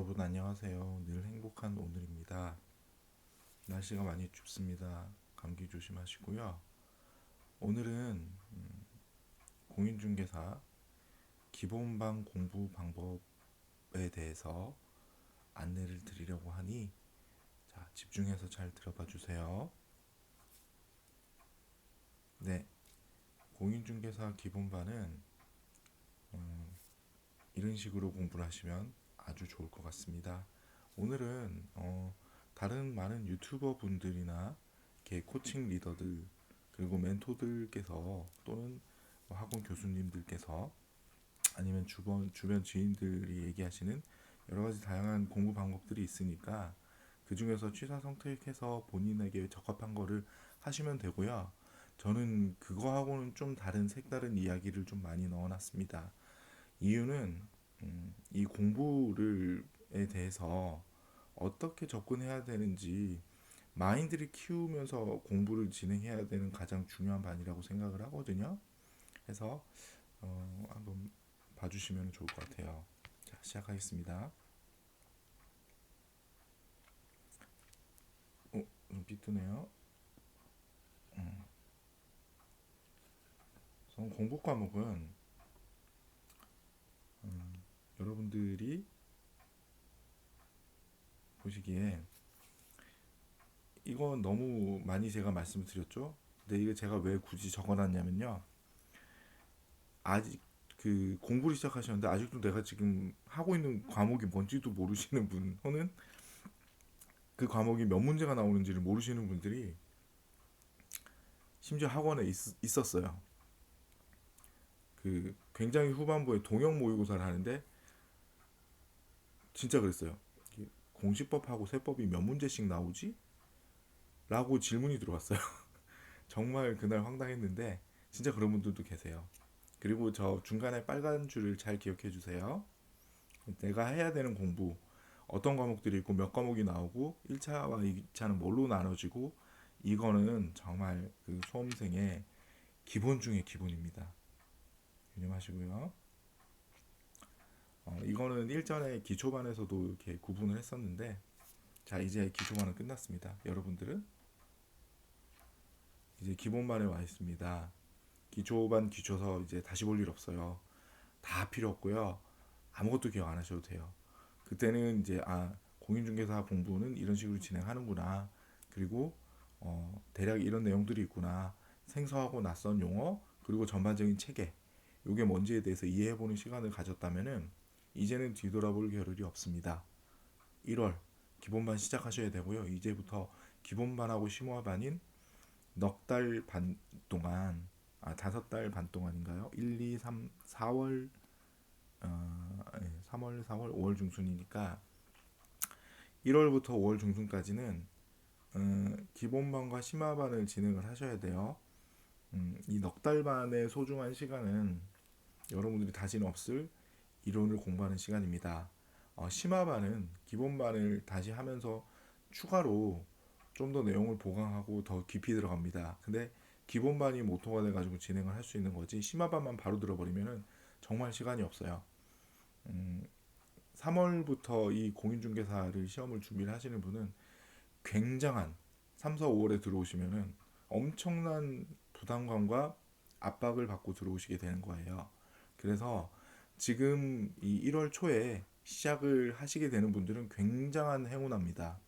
여러분 안녕하세요. 늘 행복한 오늘입니다. 날씨가 많이 춥습니다. 감기 조심하시고요. 오늘은 공인중개사 기본반 공부 방법에 대해서 안내를 드리려고 하니 자, 집중해서 잘 들어봐 주세요. 네, 공인중개사 기본반은 이런 식으로 공부를 하시면 아주 좋을 것 같습니다. 오늘은 다른 많은 유튜버 분들이나 코칭 리더들 그리고 멘토들께서 또는 학원 교수님들께서 아니면 주변 지인들이 얘기하시는 여러 가지 다양한 공부 방법들이 있으니까 그 중에서 취사 선택해서 본인에게 적합한 거를 하시면 되고요. 저는 그거하고는 좀 다른 색다른 이야기를 좀 많이 넣어놨습니다. 이유는 이 공부를에 대해서 어떻게 접근해야 되는지 마인드를 키우면서 공부를 진행해야 되는 가장 중요한 반이라고 생각을 하거든요. 해서 한번 봐주시면 좋을 것 같아요. 자, 시작하겠습니다. 좀 삐뚤네요. 우선 공부 과목은 여러분들이 보시기에 이건 너무 많이 제가 말씀을 드렸죠. 근데 이거 제가 왜 굳이 적어놨냐면요. 아직 그 공부를 시작하셨는데 아직도 내가 지금 하고 있는 과목이 뭔지도 모르시는 분 또는 그 과목이 몇 문제가 나오는지를 모르시는 분들이 심지어 학원에 있었어요. 그 굉장히 후반부에 동형 모의고사를 하는데 진짜 그랬어요. 공시법하고 세법이 몇 문제씩 나오지? 라고 질문이 들어왔어요. 정말 그날 황당했는데 진짜 그런 분들도 계세요. 그리고 저 중간에 빨간 줄을 잘 기억해 주세요. 내가 해야 되는 공부 어떤 과목들이 있고 몇 과목이 나오고 1차와 2차는 뭘로 나눠지고 이거는 정말 그 수험생의 기본 중의 기본입니다. 유념하시고요. 이거는 일전에 기초반에서도 이렇게 구분을 했었는데 자 이제 기초반은 끝났습니다. 여러분들은 이제 기본반에 와 있습니다. 기초반 기초서 이제 다시 볼 일 없어요. 다 필요 없고요. 아무것도 기억 안 하셔도 돼요. 그때는 이제 공인중개사 공부는 이런 식으로 진행하는구나. 그리고 대략 이런 내용들이 있구나. 생소하고 낯선 용어 그리고 전반적인 체계 이게 뭔지에 대해서 이해해보는 시간을 가졌다면은 이제는 뒤돌아볼 겨를이 없습니다. 1월 기본반 시작하셔야 되고요. 이제부터 기본반하고 심화반인 넉 달 반 동안 5달 반 동안인가요? 1, 2, 3, 4월 3월, 4월, 5월 중순이니까 1월부터 5월 중순까지는 기본반과 심화반을 진행을 하셔야 돼요. 이 넉 달 반의 소중한 시간은 여러분들이 다시는 없을 이론을 공부하는 시간입니다. 심화반은 기본반을 다시 하면서 추가로 좀 더 내용을 보강하고 더 깊이 들어갑니다. 근데 기본반이 모토가 돼가지고 진행을 할 수 있는 거지 심화반만 바로 들어버리면은 정말 시간이 없어요. 3월부터 이 공인중개사를 시험을 준비를 하시는 분은 굉장한 3, 4, 5월에 들어오시면은 엄청난 부담감과 압박을 받고 들어오시게 되는 거예요. 그래서 지금 이 1월 초에 시작을 하시게 되는 분들은 굉장한 행운합니다.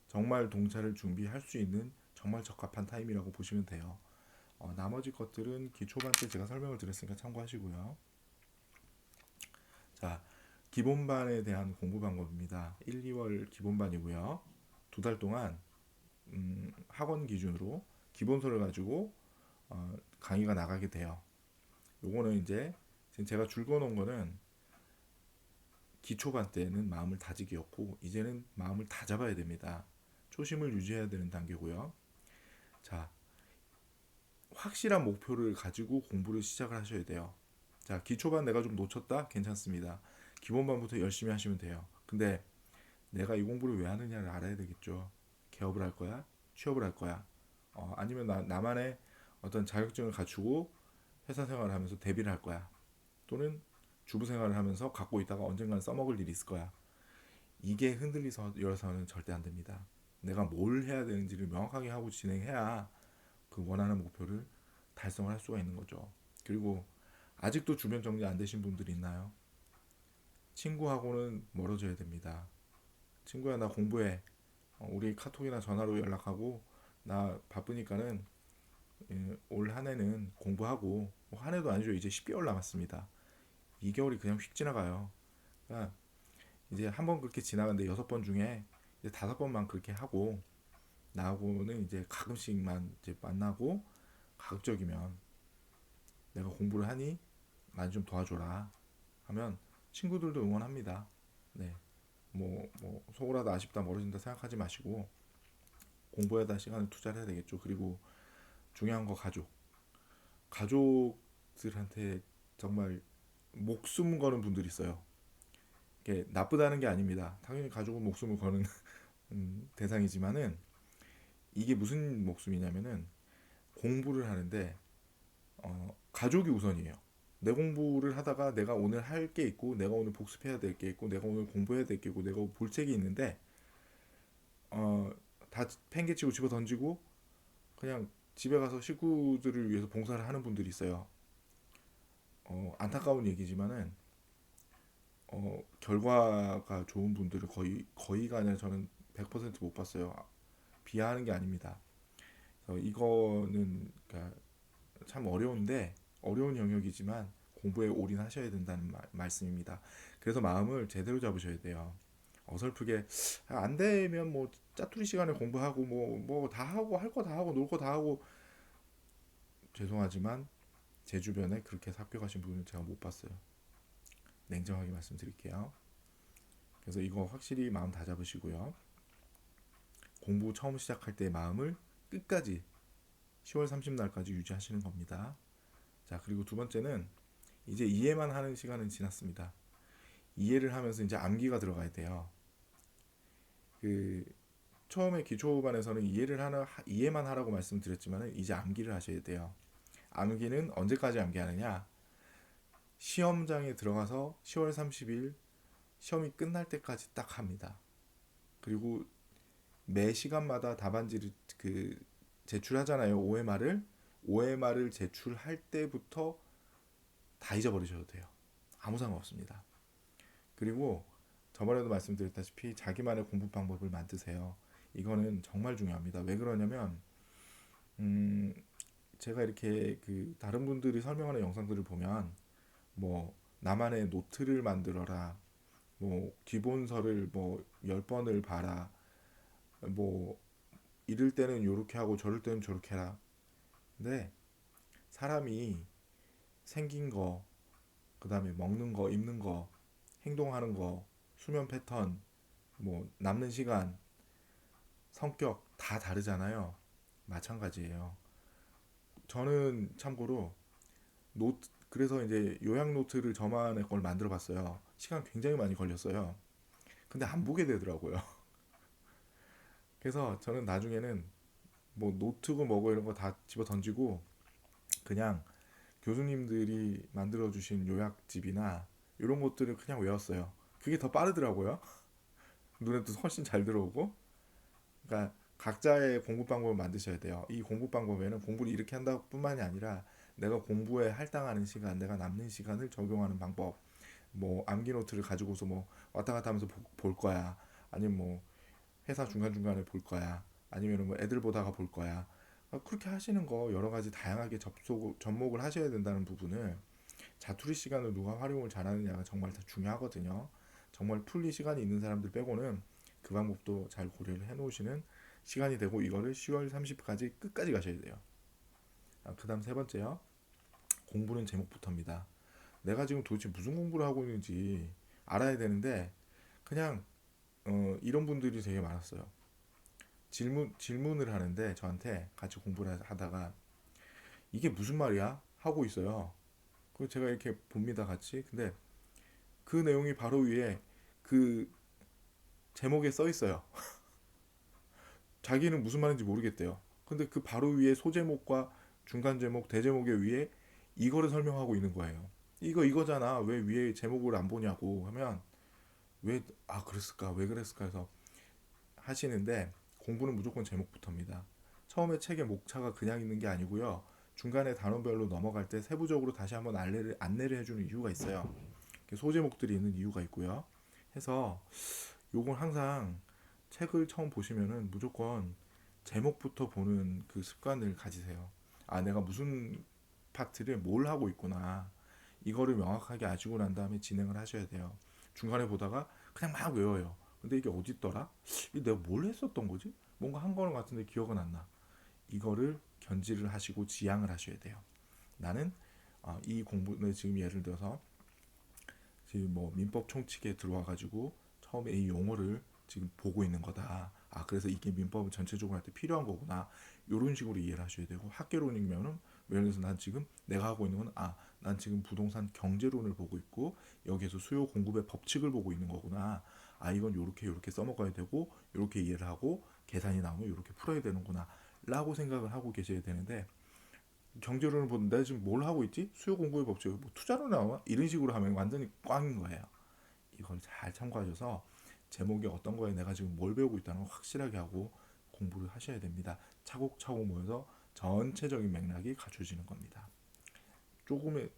정말 동차를 준비할 수 있는 정말 적합한 타임이라고 보시면 돼요. 나머지 것들은 기초반 때 제가 설명을 드렸으니까 참고하시고요. 자, 기본반에 대한 공부 방법입니다. 1, 2월 기본반이고요. 2달 동안 학원 기준으로 기본서를 가지고 강의가 나가게 돼요. 요거는 이제 지금 제가 줄거 놓은 거는 기초반 때는 마음을 다지기였고 이제는 마음을 다 잡아야 됩니다. 초심을 유지해야 되는 단계고요. 자, 확실한 목표를 가지고 공부를 시작을 하셔야 돼요. 자, 기초반 내가 좀 놓쳤다? 괜찮습니다. 기본반부터 열심히 하시면 돼요. 근데 내가 이 공부를 왜 하느냐를 알아야 되겠죠. 개업을 할 거야? 취업을 할 거야? 아니면 나만의 어떤 자격증을 갖추고 회사 생활을 하면서 대비를 할 거야? 또는 주부 생활을 하면서 갖고 있다가 언젠가는 써먹을 일이 있을 거야? 이게 흔들려서는 절대 안 됩니다. 내가 뭘 해야 되는지를 명확하게 하고 진행해야 그 원하는 목표를 달성을 할 수가 있는 거죠. 그리고 아직도 주변 정리 안 되신 분들이 있나요? 친구하고는 멀어져야 됩니다. 친구야, 나 공부해. 우리 카톡이나 전화로 연락하고, 나 바쁘니까는 올 한 해는 공부하고, 한 해도 아니죠. 이제 10개월 남았습니다. 2개월이 그냥 휙 지나가요. 그러니까 이제 한 번 그렇게 지나갔는데 6번 중에 이제 5번만 그렇게 하고, 나하고는 이제 가끔씩만 이제 만나고, 가급적이면 내가 공부를 하니 많이 좀 도와줘라 하면 친구들도 응원합니다. 네. 뭐 속으로도 아쉽다 멀어진다 생각하지 마시고 공부에다 시간을 투자를 해야 되겠죠. 그리고 중요한 거 가족들한테 정말 목숨 거는 분들이 있어요. 이게 나쁘다는 게 아닙니다. 당연히 가족은 목숨을 거는 대상이지만은 이게 무슨 목숨이냐면은 공부를 하는데 가족이 우선이에요. 내 공부를 하다가 내가 오늘 할 게 있고 내가 오늘 복습해야 될 게 있고 내가 오늘 공부해야 될 게 있고 내가 볼 책이 있는데 어, 다 팽개치고 집어 던지고 그냥 집에 가서 식구들을 위해서 봉사를 하는 분들이 있어요. 안타까운 얘기지만은 결과가 좋은 분들을 거의가 아니라 저는 100%못 봤어요. 비하하는 게 아닙니다. 그래서 이거는 그러니까 참 어려운데 어려운 영역이지만 공부에 올인하셔야 된다는 말씀입니다. 그래서 마음을 제대로 잡으셔야 돼요. 어설프게 안 되면 뭐 짜투리 시간에 공부하고 뭐 다 하고 할 거 다 하고 놀 거 다 하고 죄송하지만 제 주변에 그렇게 합격하신 분은 제가 못 봤어요. 냉정하게 말씀드릴게요. 그래서 이거 확실히 마음 다 잡으시고요. 공부 처음 시작할 때 마음을 끝까지 10월 30날까지 유지하시는 겁니다. 자, 그리고 두 번째는 이제 이해만 하는 시간은 지났습니다. 이해를 하면서 이제 암기가 들어가야 돼요. 그 처음에 기초반에서는 이해만 하라고 말씀드렸지만 이제 암기를 하셔야 돼요. 암기는 언제까지 암기하느냐? 시험장에 들어가서 10월 30일 시험이 끝날 때까지 딱 합니다. 그리고 매 시간마다 답안지를 제출하잖아요. OMR을 제출할 때부터 다 잊어버리셔도 돼요. 아무 상관없습니다. 그리고 저번에도 말씀드렸다시피 자기만의 공부 방법을 만드세요. 이거는 정말 중요합니다. 왜 그러냐면 음, 제가 이렇게 다른 분들이 설명하는 영상들을 보면 뭐 나만의 노트를 만들어라, 뭐 기본서를 뭐 10번을 봐라, 뭐 이럴 때는 요렇게 하고 저럴 때는 저렇게 해라. 근데 사람이 생긴 거, 그 다음에 먹는 거, 입는 거, 행동하는 거, 수면 패턴, 뭐 남는 시간, 성격 다 다르잖아요. 마찬가지예요. 저는 참고로 그래서 이제 요약 노트를 저만의 걸 만들어 봤어요. 시간 굉장히 많이 걸렸어요. 근데 안 보게 되더라고요. 그래서 저는 나중에는 뭐 노트고 뭐고 이런 거 다 집어 던지고 그냥 교수님들이 만들어 주신 요약집이나 이런 것들을 그냥 외웠어요. 그게 더 빠르더라고요. 눈에도 훨씬 잘 들어오고. 그러니까 각자의 공부 방법을 만드셔야 돼요. 이 공부 방법에는 공부를 이렇게 한다 뿐만이 아니라 내가 공부에 할당하는 시간, 내가 남는 시간을 적용하는 방법, 뭐 암기 노트를 가지고서 뭐 왔다 갔다 하면서 볼 거야. 아니면 뭐 회사 중간중간에 볼 거야. 아니면 뭐 애들 보다가 볼 거야. 그렇게 하시는 거 여러 가지 다양하게 접목을 하셔야 된다는 부분을 자투리 시간을 누가 활용을 잘하느냐가 정말 다 중요하거든요. 정말 풀리 시간이 있는 사람들 빼고는 그 방법도 잘 고려를 해 놓으시는 시간이 되고 이거를 10월 30일까지 끝까지 가셔야 돼요. 그 다음 세 번째요. 공부는 제목부터입니다. 내가 지금 도대체 무슨 공부를 하고 있는지 알아야 되는데 그냥 이런 분들이 되게 많았어요. 질문을 하는데 저한테 같이 공부를 하다가 이게 무슨 말이야? 하고 있어요. 그리고 제가 이렇게 봅니다 같이. 근데 그 내용이 바로 위에 그 제목에 써 있어요. 자기는 무슨 말인지 모르겠대요. 근데 그 바로 위에 소제목과 중간 제목, 대제목의 위에 이거를 설명하고 있는 거예요. 이거잖아. 왜 위에 제목을 안 보냐고 하면 왜, 그랬을까? 왜 그랬을까? 해서 하시는데 공부는 무조건 제목부터입니다. 처음에 책의 목차가 그냥 있는 게 아니고요. 중간에 단원별로 넘어갈 때 세부적으로 다시 한번 안내를 해주는 이유가 있어요. 소제목들이 있는 이유가 있고요. 해서 요건 항상 책을 처음 보시면은 무조건 제목부터 보는 그 습관을 가지세요. 내가 무슨 파트를 뭘 하고 있구나. 이거를 명확하게 아시고 난 다음에 진행을 하셔야 돼요. 중간에 보다가 그냥 막 외워요. 근데 이게 어디 있더라? 이게 내가 뭘 했었던 거지? 뭔가 한 거는 같은데 기억은 안 나. 이거를 견지를 하시고 지향을 하셔야 돼요. 나는 이 공부는 지금 예를 들어서 지금 뭐 민법 총칙에 들어와 가지고 처음에 이 용어를 지금 보고 있는 거다. 그래서 이게 민법을 전체적으로 할 때 필요한 거구나. 이런 식으로 이해를 하셔야 되고 학개론이면은 예를 들어서 난 지금 내가 하고 있는 건 난 지금 부동산 경제론을 보고 있고 여기에서 수요 공급의 법칙을 보고 있는 거구나. 이건 요렇게 요렇게 써먹어야 되고 요렇게 이해를 하고 계산이 나오면 요렇게 풀어야 되는구나. 라고 생각을 하고 계셔야 되는데 경제론을 보는데 내가 지금 뭘 하고 있지? 수요 공급의 법칙 뭐 투자로 나와? 이런 식으로 하면 완전히 꽝인 거예요. 이걸 잘 참고하셔서 제목이 어떤 거에 내가 지금 뭘 배우고 있다는 걸 확실하게 하고 공부를 하셔야 됩니다. 차곡차곡 모여서 전체적인 맥락이 갖춰지는 겁니다. 조금의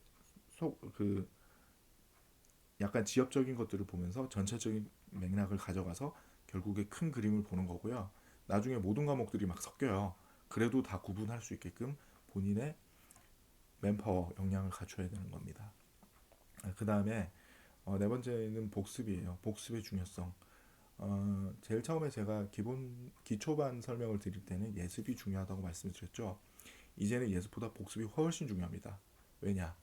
그 약간 지엽적인 것들을 보면서 전체적인 맥락을 가져가서 결국에 큰 그림을 보는 거고요. 나중에 모든 과목들이 막 섞여요. 그래도 다 구분할 수 있게끔 본인의 맨파워 역량을 갖춰야 되는 겁니다. 그 다음에 네 번째는 복습이에요. 복습의 중요성. 제일 처음에 제가 기본 기초반 설명을 드릴 때는 예습이 중요하다고 말씀드렸죠. 이제는 예습보다 복습이 훨씬 중요합니다. 왜냐?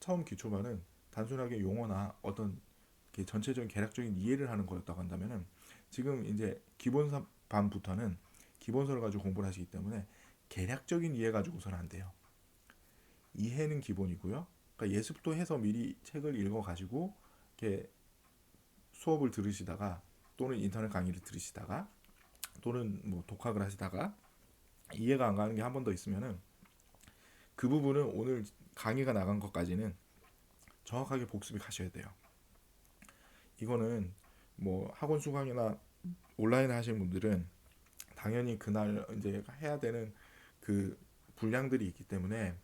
처음 기초반은 단순하게 용어나 어떤 전체적인 개략적인 이해를 하는 거였다고 한다면은 지금 이제 기본반부터는 기본서를 가지고 공부를 하시기 때문에 개략적인 이해 가지고서는 안 돼요. 이해는 기본이고요. 그러니까 예습도 해서 미리 책을 읽어 가지고 이렇게 수업을 들으시다가 또는 인터넷 강의를 들으시다가 또는 뭐 독학을 하시다가 이해가 안 가는 게 한 번 더 있으면은 그 부분은 오늘 강의가 나간 것까지는 정확하게 복습이 가셔야 돼요. 이거는 뭐 학원 수강이나 온라인 하시는 분들은 당연히 그날 이제 해야 되는 그 분량들이 있기 때문에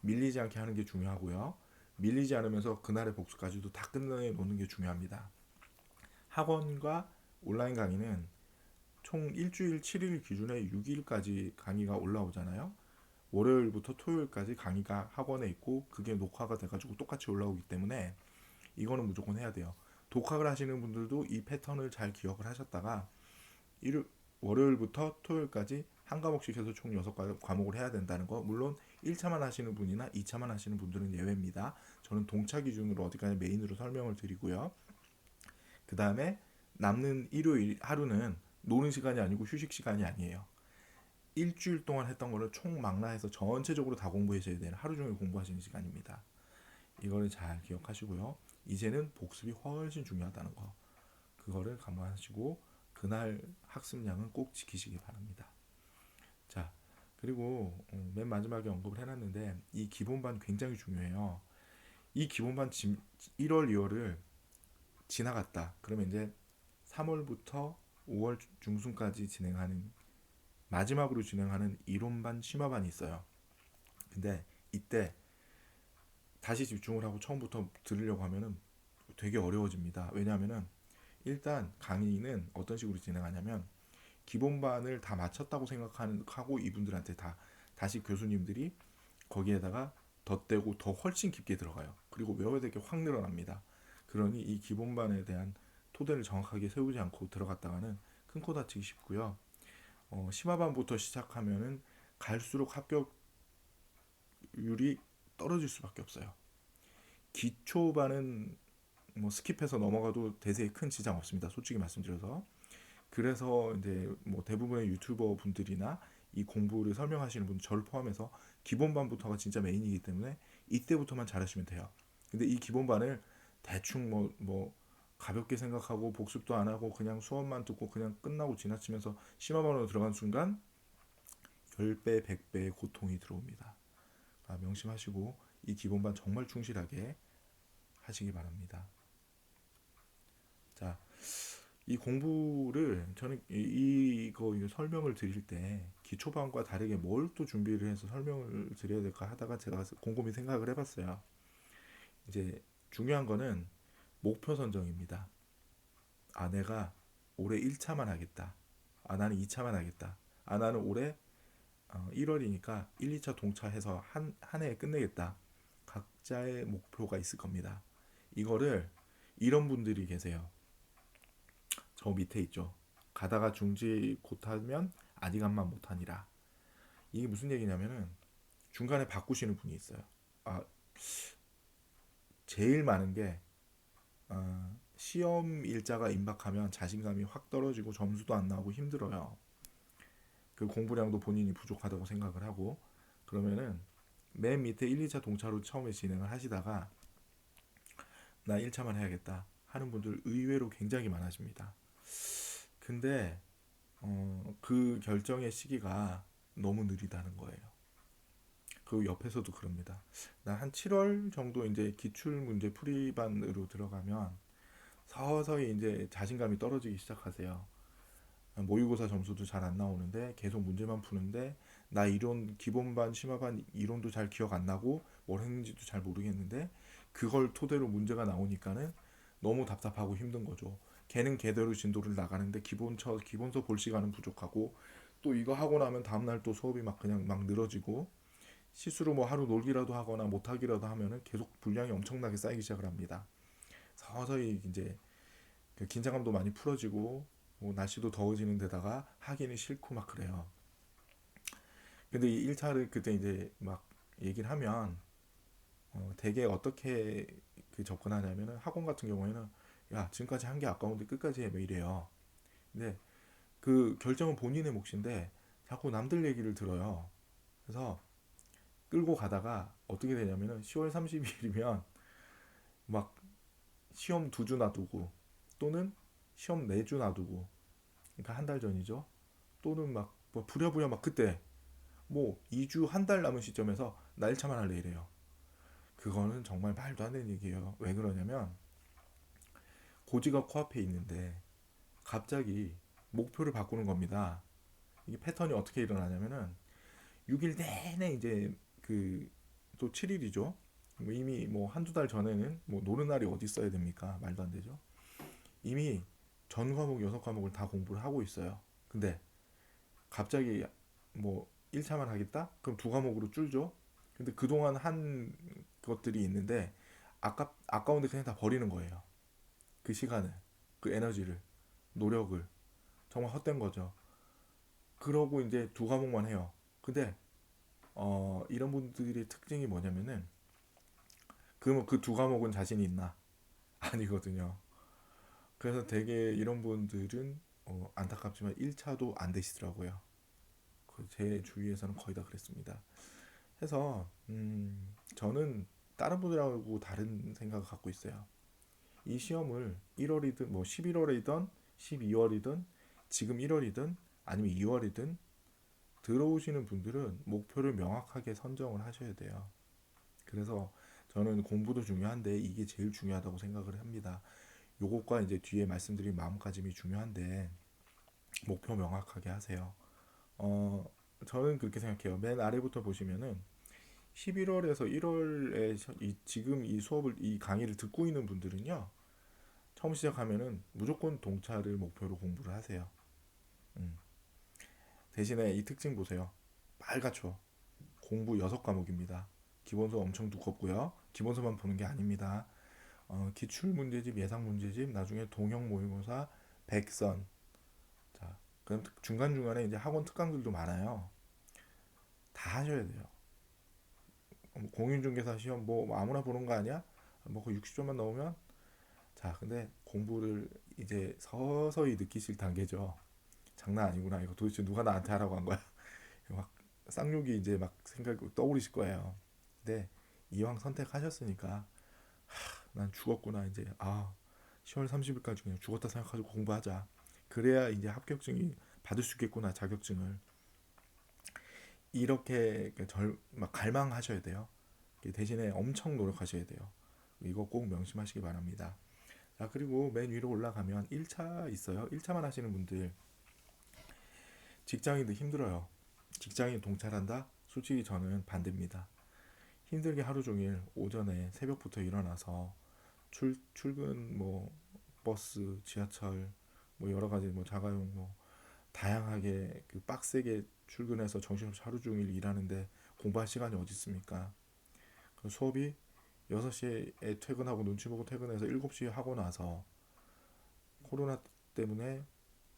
밀리지 않게 하는 게 중요하고요. 밀리지 않으면서 그날의 복습까지도 다 끝내 놓는 게 중요합니다. 학원과 온라인 강의는 총 일주일 7일 기준에 6일까지 강의가 올라오잖아요. 월요일부터 토요일까지 강의가 학원에 있고 그게 녹화가 돼가지고 똑같이 올라오기 때문에 이거는 무조건 해야 돼요. 독학을 하시는 분들도 이 패턴을 잘 기억을 하셨다가 월요일부터 토요일까지 한 과목씩 해서 총 6과목을 해야 된다는 거. 물론 1차만 하시는 분이나 2차만 하시는 분들은 예외입니다. 저는 동차 기준으로 어디까지 메인으로 설명을 드리고요. 그 다음에 남는 일요일 하루는 노는 시간이 아니고 휴식 시간이 아니에요. 일주일 동안 했던 거를 총 망라해서 전체적으로 다 공부하셔야 되는 하루 종일 공부하시는 시간입니다. 이거를 잘 기억하시고요. 이제는 복습이 훨씬 중요하다는 거. 그거를 감안하시고 그날 학습량은 꼭 지키시기 바랍니다. 자, 그리고 맨 마지막에 언급을 해놨는데 이 기본반 굉장히 중요해요. 이 기본반 1월, 2월을 지나갔다. 그러면 이제 3월부터 5월 중순까지 진행하는 마지막으로 진행하는 이론반 심화반이 있어요. 근데 이때 다시 집중을 하고 처음부터 들으려고 하면은 되게 어려워집니다. 왜냐하면은 일단 강의는 어떤 식으로 진행하냐면 기본반을 다 마쳤다고 생각하고 이분들한테 다시 교수님들이 거기에다가 덧대고 더 훨씬 깊게 들어가요. 그리고 외워야 될 게 확 늘어납니다. 그러니 이 기본반에 대한 토대를 정확하게 세우지 않고 들어갔다가는 큰 코 다치기 쉽고요. 심화반부터 시작하면은 갈수록 합격률이 떨어질 수밖에 없어요. 기초반은 뭐 스킵해서 넘어가도 대세에 큰 지장 없습니다. 솔직히 말씀드려서. 그래서 이제 뭐 대부분의 유튜버 분들이나 이 공부를 설명하시는 분 저를 포함해서 기본반부터가 진짜 메인이기 때문에 이때부터만 잘하시면 돼요. 근데 이 기본반을 대충 뭐 가볍게 생각하고 복습도 안 하고 그냥 수업만 듣고 그냥 끝나고 지나치면서 심화반으로 들어간 순간 10배, 100배의 고통이 들어옵니다. 명심하시고 이 기본반 정말 충실하게 하시기 바랍니다. 자, 이 공부를 저는 이거 설명을 드릴 때 기초반과 다르게 뭘 또 준비를 해서 설명을 드려야 될까 하다가 제가 곰곰이 생각을 해봤어요. 이제 중요한 거는 목표 선정입니다. 아, 내가 올해 1차만 하겠다. 아, 나는 2차만 하겠다. 아, 나는 올해 1월이니까 1, 2차 동차해서 한 해에 끝내겠다. 각자의 목표가 있을 겁니다. 이거를 이런 분들이 계세요. 저 밑에 있죠. 가다가 중지 곧하면 아디간만 못하니라. 이게 무슨 얘기냐면은 중간에 바꾸시는 분이 있어요. 아, 제일 많은 게 시험 일자가 임박하면 자신감이 확 떨어지고 점수도 안 나오고 힘들어요. 그 공부량도 본인이 부족하다고 생각을 하고 그러면은 맨 밑에 1, 2차 동차로 처음에 진행을 하시다가 나 1차만 해야겠다 하는 분들 의외로 굉장히 많아집니다. 근데 그 결정의 시기가 너무 느리다는 거예요. 그 옆에서도 그럽니다. 나 한 7월 정도 이제 기출 문제 풀이반으로 들어가면 서서히 이제 자신감이 떨어지기 시작하세요. 모의고사 점수도 잘 안 나오는데 계속 문제만 푸는데 나 이론 기본반 심화반 이론도 잘 기억 안 나고 뭘 했는지도 잘 모르겠는데 그걸 토대로 문제가 나오니까는 너무 답답하고 힘든 거죠. 걔는 걔대로 진도를 나가는데 기본서 볼 시간은 부족하고 또 이거 하고 나면 다음날 또 수업이 막 그냥 막 늘어지고 실수로 뭐 하루 놀기라도 하거나 못하기라도 하면은 계속 분량이 엄청나게 쌓이기 시작을 합니다. 서서히 이제 그 긴장감도 많이 풀어지고 뭐 날씨도 더워지는 데다가 하기는 싫고 막 그래요. 근데 이 1차를 그때 이제 막 얘기를 하면 되게 어떻게 그 접근하냐면은 학원 같은 경우에는 야 지금까지 한 게 아까운데 끝까지 해 뭐 이래요. 근데 그 결정은 본인의 몫인데 자꾸 남들 얘기를 들어요. 그래서 끌고 가다가 어떻게 되냐면은 10월 30일이면 막 시험 2주 놔두고 또는 시험 4주 놔두고 그러니까 한 달 전이죠. 또는 막뭐 부랴부랴 막 그때 뭐 2주 한 달 남은 시점에서 나 1차만 할래 이래요. 그거는 정말 말도 안 되는 얘기예요. 왜 그러냐면 고지가 코앞에 있는데 갑자기 목표를 바꾸는 겁니다. 이게 패턴이 어떻게 일어나냐면은 6일 내내 이제 그 또 7일이죠. 이미 뭐 한두 달 전에는 뭐 노는 날이 어디 있어야 됩니까? 말도 안 되죠. 이미 전 과목 6과목을 다 공부를 하고 있어요. 근데 갑자기 뭐 1차만 하겠다? 그럼 두 과목으로 줄죠. 근데 그동안 한 것들이 있는데 아까운데 그냥 다 버리는 거예요. 그 시간을, 그 에너지를, 노력을 정말 헛된 거죠. 그러고 이제 두 과목만 해요. 근데 이런 분들의 특징이 뭐냐면은 그러면 그 두 과목은 자신이 있나? 아니거든요. 그래서 되게 이런 분들은 안타깝지만 1차도 안 되시더라고요. 제 주위에서는 거의 다 그랬습니다. 해서 저는 다른 분들하고 다른 생각을 갖고 있어요. 이 시험을 1월이든 뭐 11월이든 12월이든 지금 1월이든 아니면 2월이든 들어오시는 분들은 목표를 명확하게 선정을 하셔야 돼요. 그래서 저는 공부도 중요한데 이게 제일 중요하다고 생각을 합니다. 요것과 이제 뒤에 말씀드린 마음가짐이 중요한데 목표 명확하게 하세요. 어, 저는 그렇게 생각해요. 맨 아래부터 보시면은 11월에서 1월에 지금 이 수업을 이 강의를 듣고 있는 분들은요. 처음 시작하면은 무조건 동차를 목표로 공부를 하세요. 음. 대신에 이 특징 보세요. 빨갛죠. 공부 6과목입니다. 기본서 엄청 두껍고요. 기본서만 보는 게 아닙니다. 기출 문제집, 예상 문제집, 나중에 동형 모의고사, 백선. 자, 그럼 중간중간에 이제 학원 특강들도 많아요. 다 하셔야 돼요. 공인중개사 시험 뭐 아무나 보는 거 아니야? 뭐그 60점만 넣으면 자, 근데 공부를 이제 서서히 느끼실 단계죠. 장난 아니구나. 이거 도대체 누가 나한테 하라고 한 거야? 막 쌍욕이 이제 막 생각 떠오르실 거예요. 근데 이왕 선택하셨으니까 난 죽었구나 이제 10월 30일까지 그냥 죽었다 생각하고 공부하자. 그래야 이제 합격증이 받을 수 있겠구나 자격증을. 이렇게 막 갈망하셔야 돼요. 대신에 엄청 노력하셔야 돼요. 이거 꼭 명심하시기 바랍니다. 자, 그리고 맨 위로 올라가면 1차 있어요. 1차만 하시는 분들, 직장인도 힘들어요. 직장인 동찰한다? 솔직히 저는 반대입니다. 힘들게 하루 종일 오전에 새벽부터 일어나서 출근 뭐 버스, 지하철 뭐 여러 가지 뭐 자가용 뭐 다양하게 그 빡세게 출근해서 정신없이 하루 종일 일하는데 공부할 시간이 어디 있습니까? 그 수업이 6시에 퇴근하고 눈치 보고 퇴근해서 7시에 하고 나서 코로나 때문에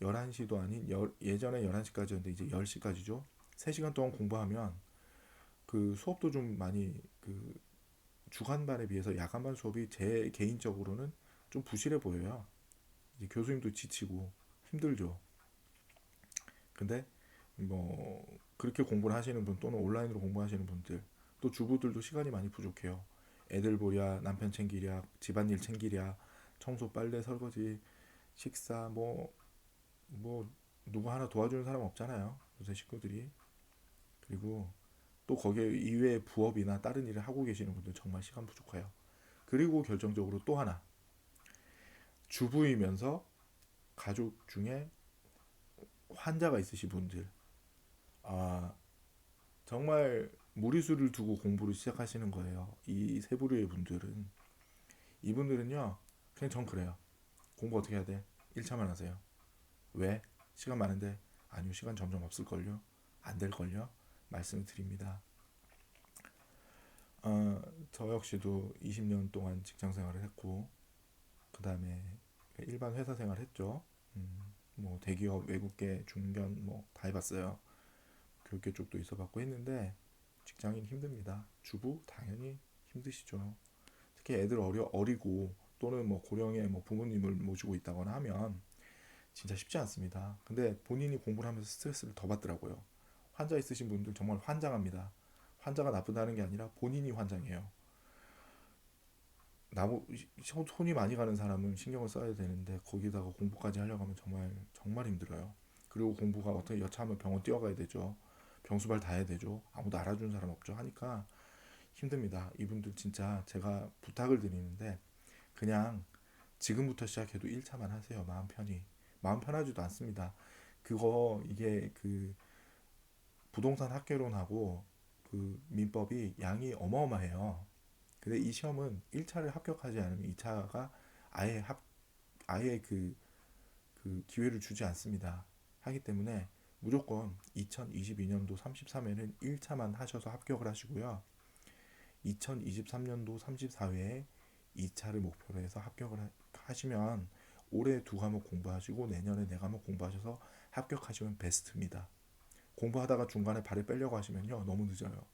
11시도 아닌 예전에 11시까지였는데 이제 10시까지죠. 3시간 동안 공부하면 그 수업도 좀 많이 그 주간반에 비해서 야간반 수업이 제 개인적으로는 좀 부실해 보여요. 이제 교수님도 지치고 힘들죠. 근데 뭐 그렇게 공부를 하시는 분 또는 온라인으로 공부하시는 분들 또 주부들도 시간이 많이 부족해요. 애들 보랴, 남편 챙기랴, 집안일 챙기랴, 청소, 빨래, 설거지, 식사 뭐 누구 하나 도와주는 사람 없잖아요. 요새 식구들이. 그리고 또 거기에 이외에 부업이나 다른 일을 하고 계시는 분들 정말 시간 부족해요. 그리고 결정적으로 또 하나 주부이면서 가족 중에 환자가 있으신 분들 아 정말 무리수를 두고 공부를 시작하시는 거예요. 이 세 부류의 분들은 이분들은요 그냥 전 그래요. 공부 어떻게 해야 돼? 1차만 하세요. 왜? 시간 많은데 아니요 시간 점점 없을걸요. 안 될걸요. 말씀을 드립니다. 저 역시도 20년 동안 직장 생활을 했고 그 다음에 일반 회사 생활 했죠. 뭐 대기업, 외국계, 중견 뭐 다 해봤어요. 교육계 쪽도 있어봤고 했는데 직장인 힘듭니다. 주부 당연히 힘드시죠. 특히 애들 어리고 또는 뭐 고령의 뭐 부모님을 모시고 있다거나 하면 진짜 쉽지 않습니다. 근데 본인이 공부를 하면서 스트레스를 더 받더라고요. 환자 있으신 분들 정말 환장합니다. 환자가 나쁘다는 게 아니라 본인이 환장해요. 나무 손이 많이 가는 사람은 신경을 써야 되는데 거기다가 공부까지 하려고 하면 정말 정말 힘들어요. 그리고 공부가 어떻게 여차하면 병원 뛰어가야 되죠. 병수발 다 해야 되죠. 아무도 알아주는 사람 없죠. 하니까 힘듭니다. 이분들 진짜 제가 부탁을 드리는데 그냥 지금부터 시작해도 1차만 하세요. 마음 편히. 마음 편하지도 않습니다. 그거 이게 그 부동산 학개론하고 그 민법이 양이 어마어마해요. 근데 이 시험은 1차를 합격하지 않으면 2차가 아예 아예 그 기회를 주지 않습니다. 하기 때문에 무조건 2022년도 33회는 1차만 하셔서 합격을 하시고요. 2023년도 34회에 2차를 목표로 해서 합격을 하시면 올해 두 과목 공부하시고 내년에 네 과목 공부하셔서 합격하시면 베스트입니다. 공부하다가 중간에 발을 빼려고 하시면요 너무 늦어요.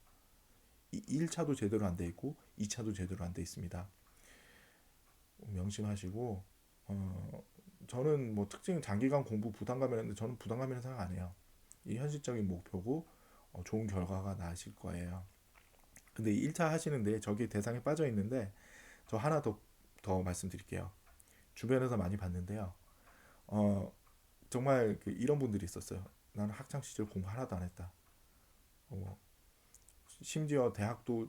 1차도 제대로 안 돼 있고 2차도 제대로 안 돼 있습니다. 명심하시고 저는 뭐 특징 장기간 공부 부담감이라는데 저는 부담감이라는 생각 안 해요. 이 현실적인 목표고 좋은 결과가 나실 거예요. 근데 1차 하시는데 저기 대상에 빠져 있는데 저 하나 더 말씀드릴게요. 주변에서 많이 봤는데요. 어, 정말 이런 분들이 있었어요. 나는 학창 시절 공부 하나도 안 했다. 어, 심지어 대학도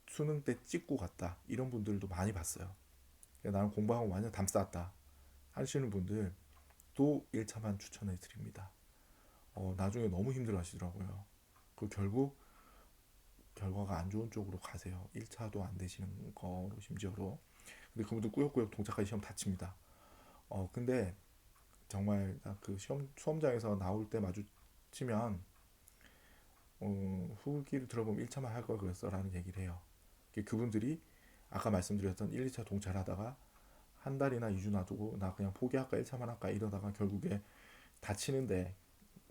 수능 때 찍고 갔다. 이런 분들도 많이 봤어요. 나는 공부하고 완전 담 쌓았다. 하시는 분들 또 1차만 추천해 드립니다. 나중에 너무 힘들어 하시더라고요. 그 결국 결과가 안 좋은 쪽으로 가세요. 1차도 안 되시는 거로 심지어로. 근데 그분들 꾸역꾸역 동작하기 시험 다칩니다. 근데 정말 그 시험 수험장에서 나올 때 마주치면 후기를 들어보면 1차만 할 걸 그랬어라는 얘기를 해요. 그분들이 아까 말씀드렸던 1, 2차 동찰하다가 한 달이나 2주 놔두고 나 그냥 포기할까 1차만 할까 이러다가 결국에 다치는데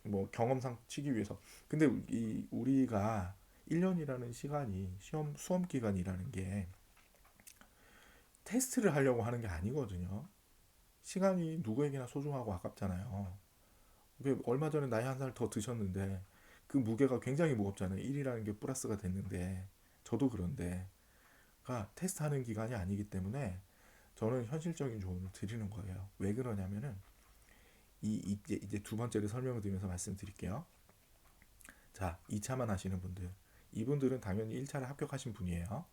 뭐 경험상 치기 위해서 근데 우리가 1년이라는 시간이 시험 수험 기간이라는 게 테스트를 하려고 하는 게 아니거든요. 시간이 누구에게나 소중하고 아깝잖아요. 얼마 전에 나이 한 살 더 드셨는데 그 무게가 굉장히 무겁잖아요. 1이라는 게 플러스가 됐는데 저도 그런데 가 테스트하는 기간이 아니기 때문에 저는 현실적인 조언을 드리는 거예요. 왜 그러냐면은 이제 두 번째를 설명을 드리면서 말씀드릴게요. 자, 2차만 하시는 분들. 이분들은 당연히 1차를 합격하신 분이에요.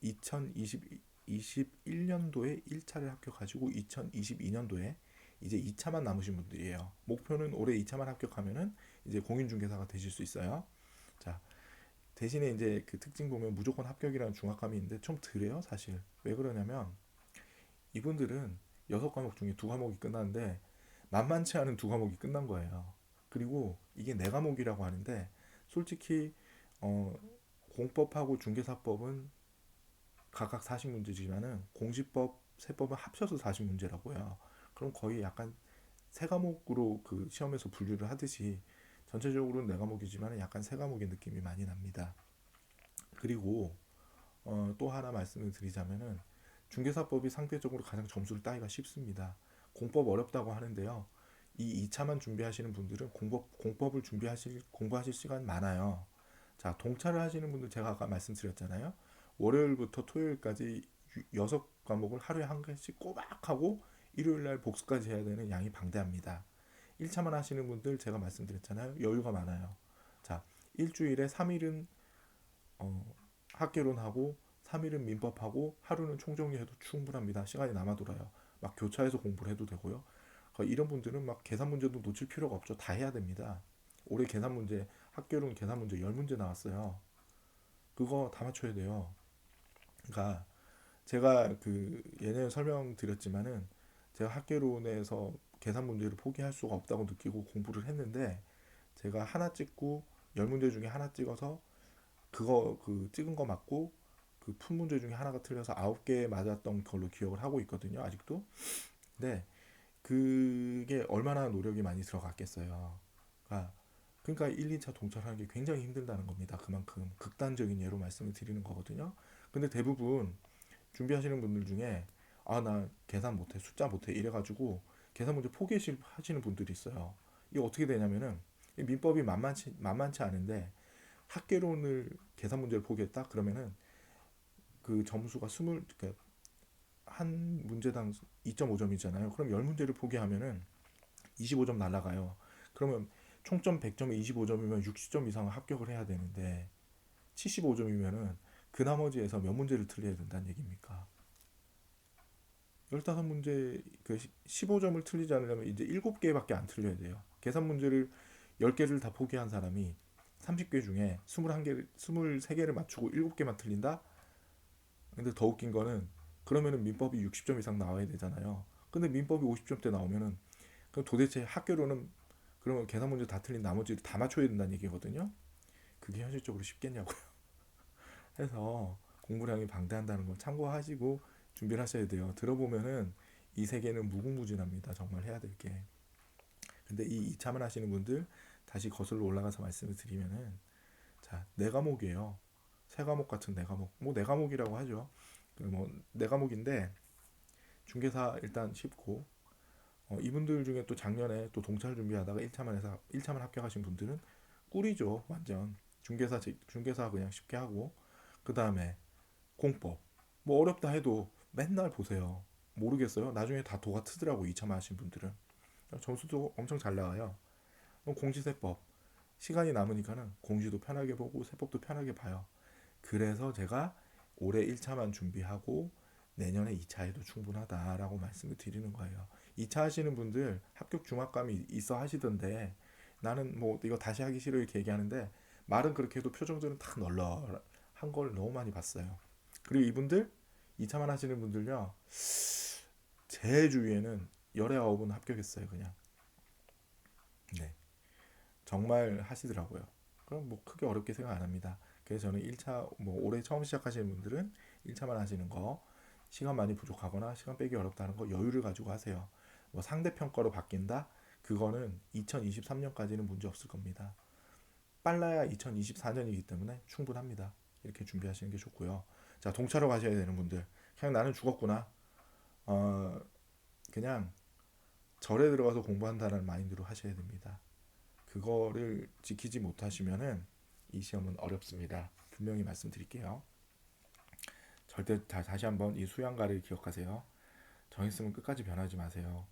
2020 2021년도에 1차를 합격하시고 2022년도에 이제 2차만 남으신 분들이에요. 목표는 올해 2차만 합격하면은 이제 공인중개사가 되실 수 있어요. 자, 대신에 이제 그 특징 보면 무조건 합격이라는 중압감이 있는데 좀 덜해요, 사실. 왜 그러냐면 이분들은 6과목 중에 2과목이 끝났는데 만만치 않은 2과목이 끝난 거예요. 그리고 이게 4과목이라고 하는데 솔직히 어, 공법하고 중개사법은 각각 40문제지만은 공시법, 세법은 합쳐서 40문제라고요. 그럼 거의 약간 세 과목으로 그 시험에서 분류를 하듯이 전체적으로는 네 과목이지만 약간 세 과목의 느낌이 많이 납니다. 그리고 또 하나 말씀을 드리자면은 중개사법이 상대적으로 가장 점수를 따기가 쉽습니다. 공법 어렵다고 하는데요. 이 2차만 준비하시는 분들은 공법을 공부하실 시간 많아요. 자, 동차를 하시는 분들 제가 아까 말씀드렸잖아요. 월요일부터 토요일까지 6과목을 하루에 한 개씩 꼬박 하고 일요일 날 복습까지 해야 되는 양이 방대합니다. 1차만 하시는 분들 제가 말씀드렸잖아요. 여유가 많아요. 자, 일주일에 3일은 학개론하고 3일은 민법하고 하루는 총정리해도 충분합니다. 시간이 남아 돌아요. 막 교차해서 공부를 해도 되고요. 이런 분들은 막 계산 문제도 놓칠 필요가 없죠. 다 해야 됩니다. 올해 계산 문제, 학개론 계산 문제 10문제 나왔어요. 그거 다 맞춰야 돼요. 그러니까 제가 그 예전에 설명드렸지만은 제가 학개론에서 계산 문제를 포기할 수가 없다고 느끼고 공부를 했는데 제가 하나 찍고 10문제 중에 하나 찍어서 그거 그 찍은 거 맞고 그 푼 문제 중에 하나가 틀려서 9개 맞았던 걸로 기억을 하고 있거든요. 아직도. 근데 그게 얼마나 노력이 많이 들어갔겠어요. 그러니까, 그러니까 1, 2차 동찰하는 게 굉장히 힘들다는 겁니다. 그만큼 극단적인 예로 말씀을 드리는 거거든요. 근데 대부분 준비하시는 분들 중에 아, 나 계산 못해, 숫자 못해 이래가지고 계산 문제 포기하시는 분들이 있어요. 이게 어떻게 되냐면은 민법이 만만치 않은데 학개론을 계산 문제를 포기했다 그러면은 그 점수가 그러니까 한 문제당 2.5점이잖아요. 그럼 10문제를 포기하면은 25점 날라가요. 그러면 총점 100점에 25점이면 60점 이상 합격을 해야 되는데 75점이면은 그 나머지에서 몇 문제를 틀려야 된다는 얘기입니까? 15문제 그 15점을 틀리지 않으려면 이제 7개밖에 안 틀려야 돼요. 계산 문제를 10개를 다 포기한 사람이 30개 중에 21개, 23개를 맞추고 7개만 틀린다? 근데 더 웃긴 거는 그러면은 민법이 60점 이상 나와야 되잖아요. 근데 민법이 50점대 나오면은 그럼 도대체 학교로는 그러면 계산 문제 다 틀린 나머지를 다 맞춰야 된다는 얘기거든요. 그게 현실적으로 쉽겠냐고요. 해서 공부량이 방대한다는 걸 참고하시고 준비를 하셔야 돼요. 들어보면은 이 세계는 무궁무진합니다. 정말 해야 될 게. 근데 이 2차만 하시는 분들 다시 거슬러 올라가서 말씀을 드리면은 자, 네 과목이에요. 세 과목 같은 네 과목. 뭐 네 과목이라고 하죠. 뭐네 과목인데 중개사 일단 쉽고 이분들 중에 또 작년에 또 동차를 준비하다가 1차만 해서 1차만 합격하신 분들은 꿀이죠. 완전 중개사 그냥 쉽게 하고 그 다음에 공법 뭐 어렵다 해도 맨날 보세요. 모르겠어요. 나중에 다 도가 트더라고 2차만 하신 분들은 점수도 엄청 잘 나와요. 공시세법 시간이 남으니까는 공시도 편하게 보고 세법도 편하게 봐요. 그래서 제가 올해 1차만 준비하고 내년에 2차 해도 충분하다라고 말씀을 드리는 거예요. 2차 하시는 분들 합격 중압감이 있어 하시던데 나는 뭐 이거 다시 하기 싫어 이렇게 얘기하는데 말은 그렇게 해도 표정들은 다 널널한 걸 너무 많이 봤어요. 그리고 이분들 2차만 하시는 분들요. 제 주위에는 열의 아홉은 합격했어요 그냥. 네. 정말 하시더라고요. 그럼 뭐 크게 어렵게 생각 안 합니다. 그래서 저는 1차 뭐 올해 처음 시작하시는 분들은 1차만 하시는 거 시간 많이 부족하거나 시간 빼기 어렵다는 거 여유를 가지고 하세요. 뭐 상대평가로 바뀐다? 그거는 2023년까지는 문제 없을 겁니다. 빨라야 2024년이기 때문에 충분합니다. 이렇게 준비하시는 게 좋고요. 자, 동차로 가셔야 되는 분들. 그냥 나는 죽었구나. 어, 그냥 절에 들어가서 공부한다는 마인드로 하셔야 됩니다. 그거를 지키지 못하시면은 이 시험은 어렵습니다. 분명히 말씀드릴게요. 절대 다시 한번 이 수양가를 기억하세요. 정했으면 끝까지 변하지 마세요.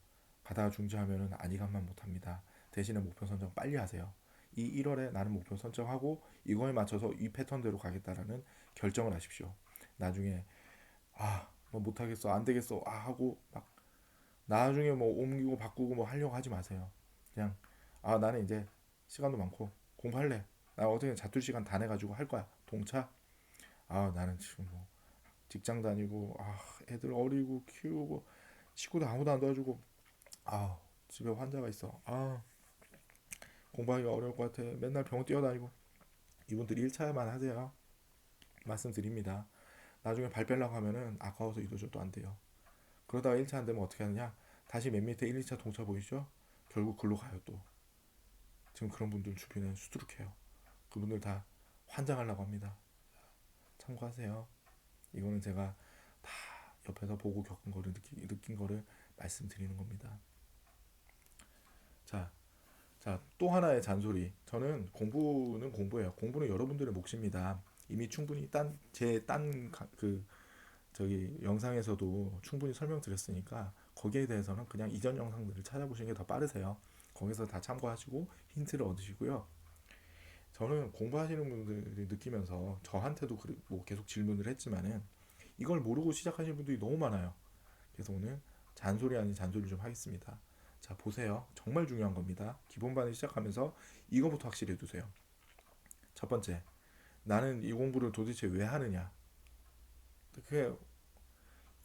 가다가 중지하면은 아니감만 못합니다. 대신에 목표 선정 빨리 하세요. 이 1월에 나는 목표 선정하고 이거에 맞춰서 이 패턴대로 가겠다라는 결정을 하십시오. 나중에 아 뭐 못하겠어 안 되겠어 하고 막 나중에 뭐 옮기고 바꾸고 뭐 하려고 하지 마세요. 그냥 나는 이제 시간도 많고 공부할래. 나 어떻게 자투리 시간 다 내가지고 할 거야. 동차. 나는 지금 뭐 직장 다니고 애들 어리고 키우고 식구도 아무도 안 도와주고 집에 환자가 있어. 공부하기가 어려울 것 같아. 맨날 병원 뛰어다니고. 이분들 1차만 하세요. 말씀드립니다. 나중에 발 빼려고 하면은 아까워서 이도저도 안 돼요. 그러다가 1차 안 되면 어떻게 하느냐? 다시 맨 밑에 1, 2차 동차 보이죠? 결국 글로 가요 또. 지금 그런 분들 주변에 수두룩해요. 그분들 다 환장하려고 합니다. 참고하세요. 이거는 제가 다 옆에서 보고 겪은 거를 느낀 거를 말씀드리는 겁니다. 자, 또 하나의 잔소리. 저는 공부는 공부예요. 공부는 여러분들의 몫입니다. 이미 충분히 그 저기 영상에서도 충분히 설명드렸으니까 거기에 대해서는 그냥 이전 영상들을 찾아보시는 게 더 빠르세요. 거기서 다 참고하시고 힌트를 얻으시고요. 저는 공부하시는 분들이 느끼면서 저한테도 뭐 계속 질문을 했지만은 이걸 모르고 시작하시는 분들이 너무 많아요. 그래서 오늘 잔소리 아닌 잔소리 좀 하겠습니다. 자, 보세요. 정말 중요한 겁니다. 기본반을 시작하면서 이거부터 확실히 해두세요. 첫 번째, 나는 이 공부를 도대체 왜 하느냐? 그게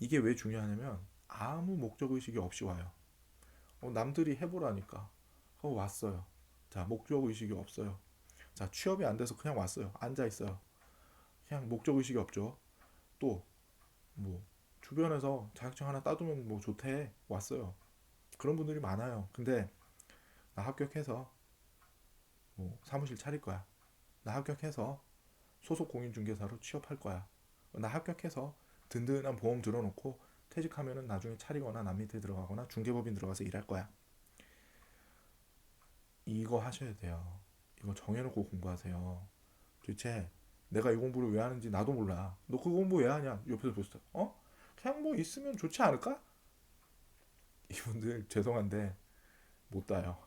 이게 왜 중요하냐면 아무 목적 의식이 없이 와요. 남들이 해보라니까 왔어요. 자, 목적 의식이 없어요. 자, 취업이 안 돼서 그냥 왔어요. 앉아 있어요. 그냥 목적 의식이 없죠. 또 뭐 주변에서 자격증 하나 따두면 뭐 좋대 왔어요. 그런 분들이 많아요. 근데 나 합격해서 뭐 사무실 차릴 거야. 나 합격해서 소속 공인중개사로 취업할 거야. 나 합격해서 든든한 보험 들어놓고 퇴직하면은 나중에 차리거나 남 밑에 들어가거나 중개법인 들어가서 일할 거야. 이거 하셔야 돼요. 이거 정해놓고 공부하세요. 도대체 내가 이 공부를 왜 하는지 나도 몰라. 너 그 공부 왜 하냐? 옆에서 보시다. 그냥 뭐 있으면 좋지 않을까? 이분들 죄송한데 못 따요.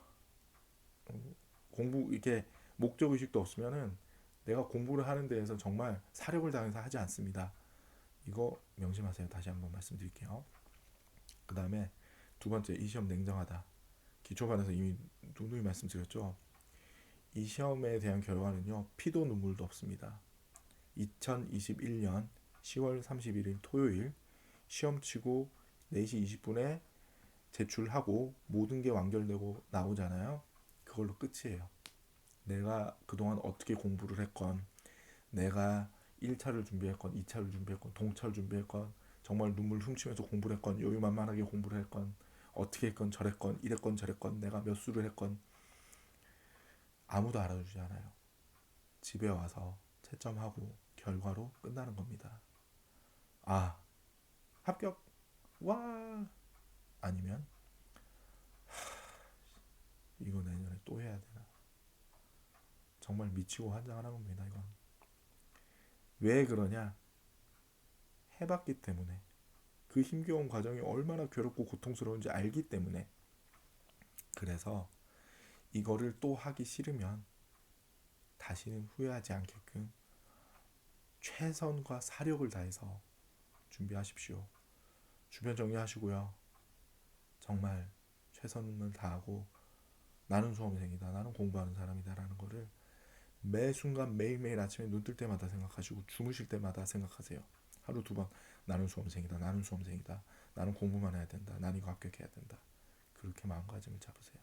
공부 이게 목적 의식도 없으면은 내가 공부를 하는 데에서 정말 사력을 다해서 하지 않습니다. 이거 명심하세요. 다시 한번 말씀드릴게요. 그 다음에 두 번째, 이 시험 냉정하다. 기초반에서 이미 누누이 말씀드렸죠. 이 시험에 대한 결과는요, 피도 눈물도 없습니다. 2021년 10월 31일 토요일 시험 치고 4시 20분에 제출하고 모든 게 완결되고 나오잖아요. 그걸로 끝이에요. 내가 그동안 어떻게 공부를 했건, 내가 1차를 준비했건, 2차를 준비했건, 동차를 준비했건, 정말 눈물 훔치면서 공부를 했건, 여유만만하게 공부를 했건, 어떻게 했건 저랬건, 이랬건 저랬건, 내가 몇 수를 했건 아무도 알아주지 않아요. 집에 와서 채점하고 결과로 끝나는 겁니다. 합격! 와! 아니면 이거 내년에 또 해야 되나? 정말 미치고 환장하는 겁니다. 이건 왜 그러냐? 해봤기 때문에, 그 힘겨운 과정이 얼마나 괴롭고 고통스러운지 알기 때문에. 그래서 이거를 또 하기 싫으면 다시는 후회하지 않게끔 최선과 사력을 다해서 준비하십시오. 주변 정리하시고요. 정말 최선을 다하고 나는 수험생이다, 나는 공부하는 사람이다라는 거를 매 순간 매일매일 아침에 눈 뜰 때마다 생각하시고 주무실 때마다 생각하세요. 하루 두 번 나는 수험생이다, 나는 수험생이다, 나는 공부만 해야 된다, 난 이거 합격해야 된다. 그렇게 마음가짐을 잡으세요.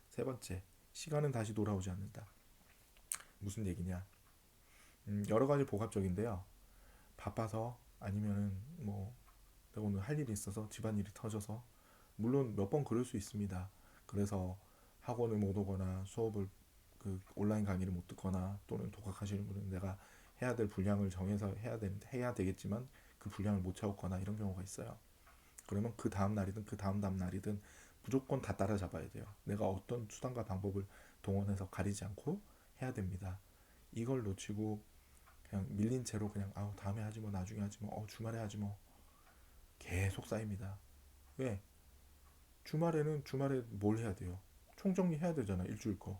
세 번째, 시간은 다시 돌아오지 않는다. 무슨 얘기냐? 여러 가지 복합적인데요. 바빠서 아니면은 뭐 내가 오늘 할 일이 있어서 집안일이 터져서 물론 몇 번 그럴 수 있습니다. 그래서 학원을 못 오거나 수업을 그 온라인 강의를 못 듣거나 또는 독학하시는 분은 내가 해야 될 분량을 정해서 해야 되겠지만 그 분량을 못 채웠거나 이런 경우가 있어요. 그러면 그 다음 날이든 그 다음 다음 날이든 무조건 다 따라잡아야 돼요. 내가 어떤 수단과 방법을 동원해서 가리지 않고 해야 됩니다. 이걸 놓치고 그냥 밀린 채로 그냥 다음에 하지 뭐, 나중에 하지 뭐, 주말에 하지 뭐, 계속 쌓입니다. 왜? 주말에는 주말에 뭘 해야 돼요? 총정리 해야 되잖아, 일주일 거.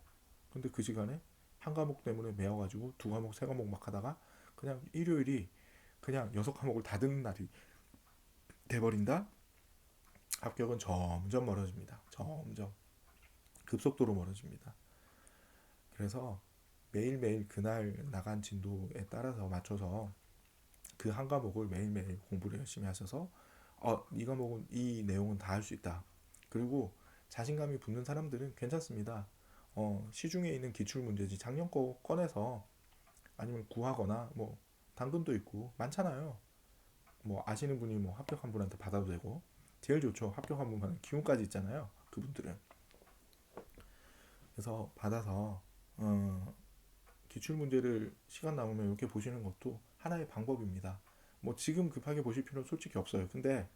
근데 그 시간에 한 과목 때문에 매워가지고 두 과목 세 과목 막 하다가 그냥 일요일이 그냥 여섯 과목을 다 듣는 날이 돼버린다? 합격은 점점 멀어집니다. 점점 급속도로 멀어집니다. 그래서 매일매일 그날 나간 진도에 따라서 맞춰서 그 한 과목을 매일매일 공부를 열심히 하셔서 이 과목은 이 내용은 다 할 수 있다. 그리고 자신감이 붙는 사람들은 괜찮습니다. 시중에 있는 기출 문제지 작년 거 꺼내서 아니면 구하거나 뭐 당근도 있고 많잖아요. 뭐 아시는 분이 뭐 합격한 분한테 받아도 되고 제일 좋죠. 합격한 분만 기운까지 있잖아요. 그분들은 그래서 받아서 기출 문제를 시간 남으면 이렇게 보시는 것도 하나의 방법입니다. 뭐 지금 급하게 보실 필요는 솔직히 없어요. 근데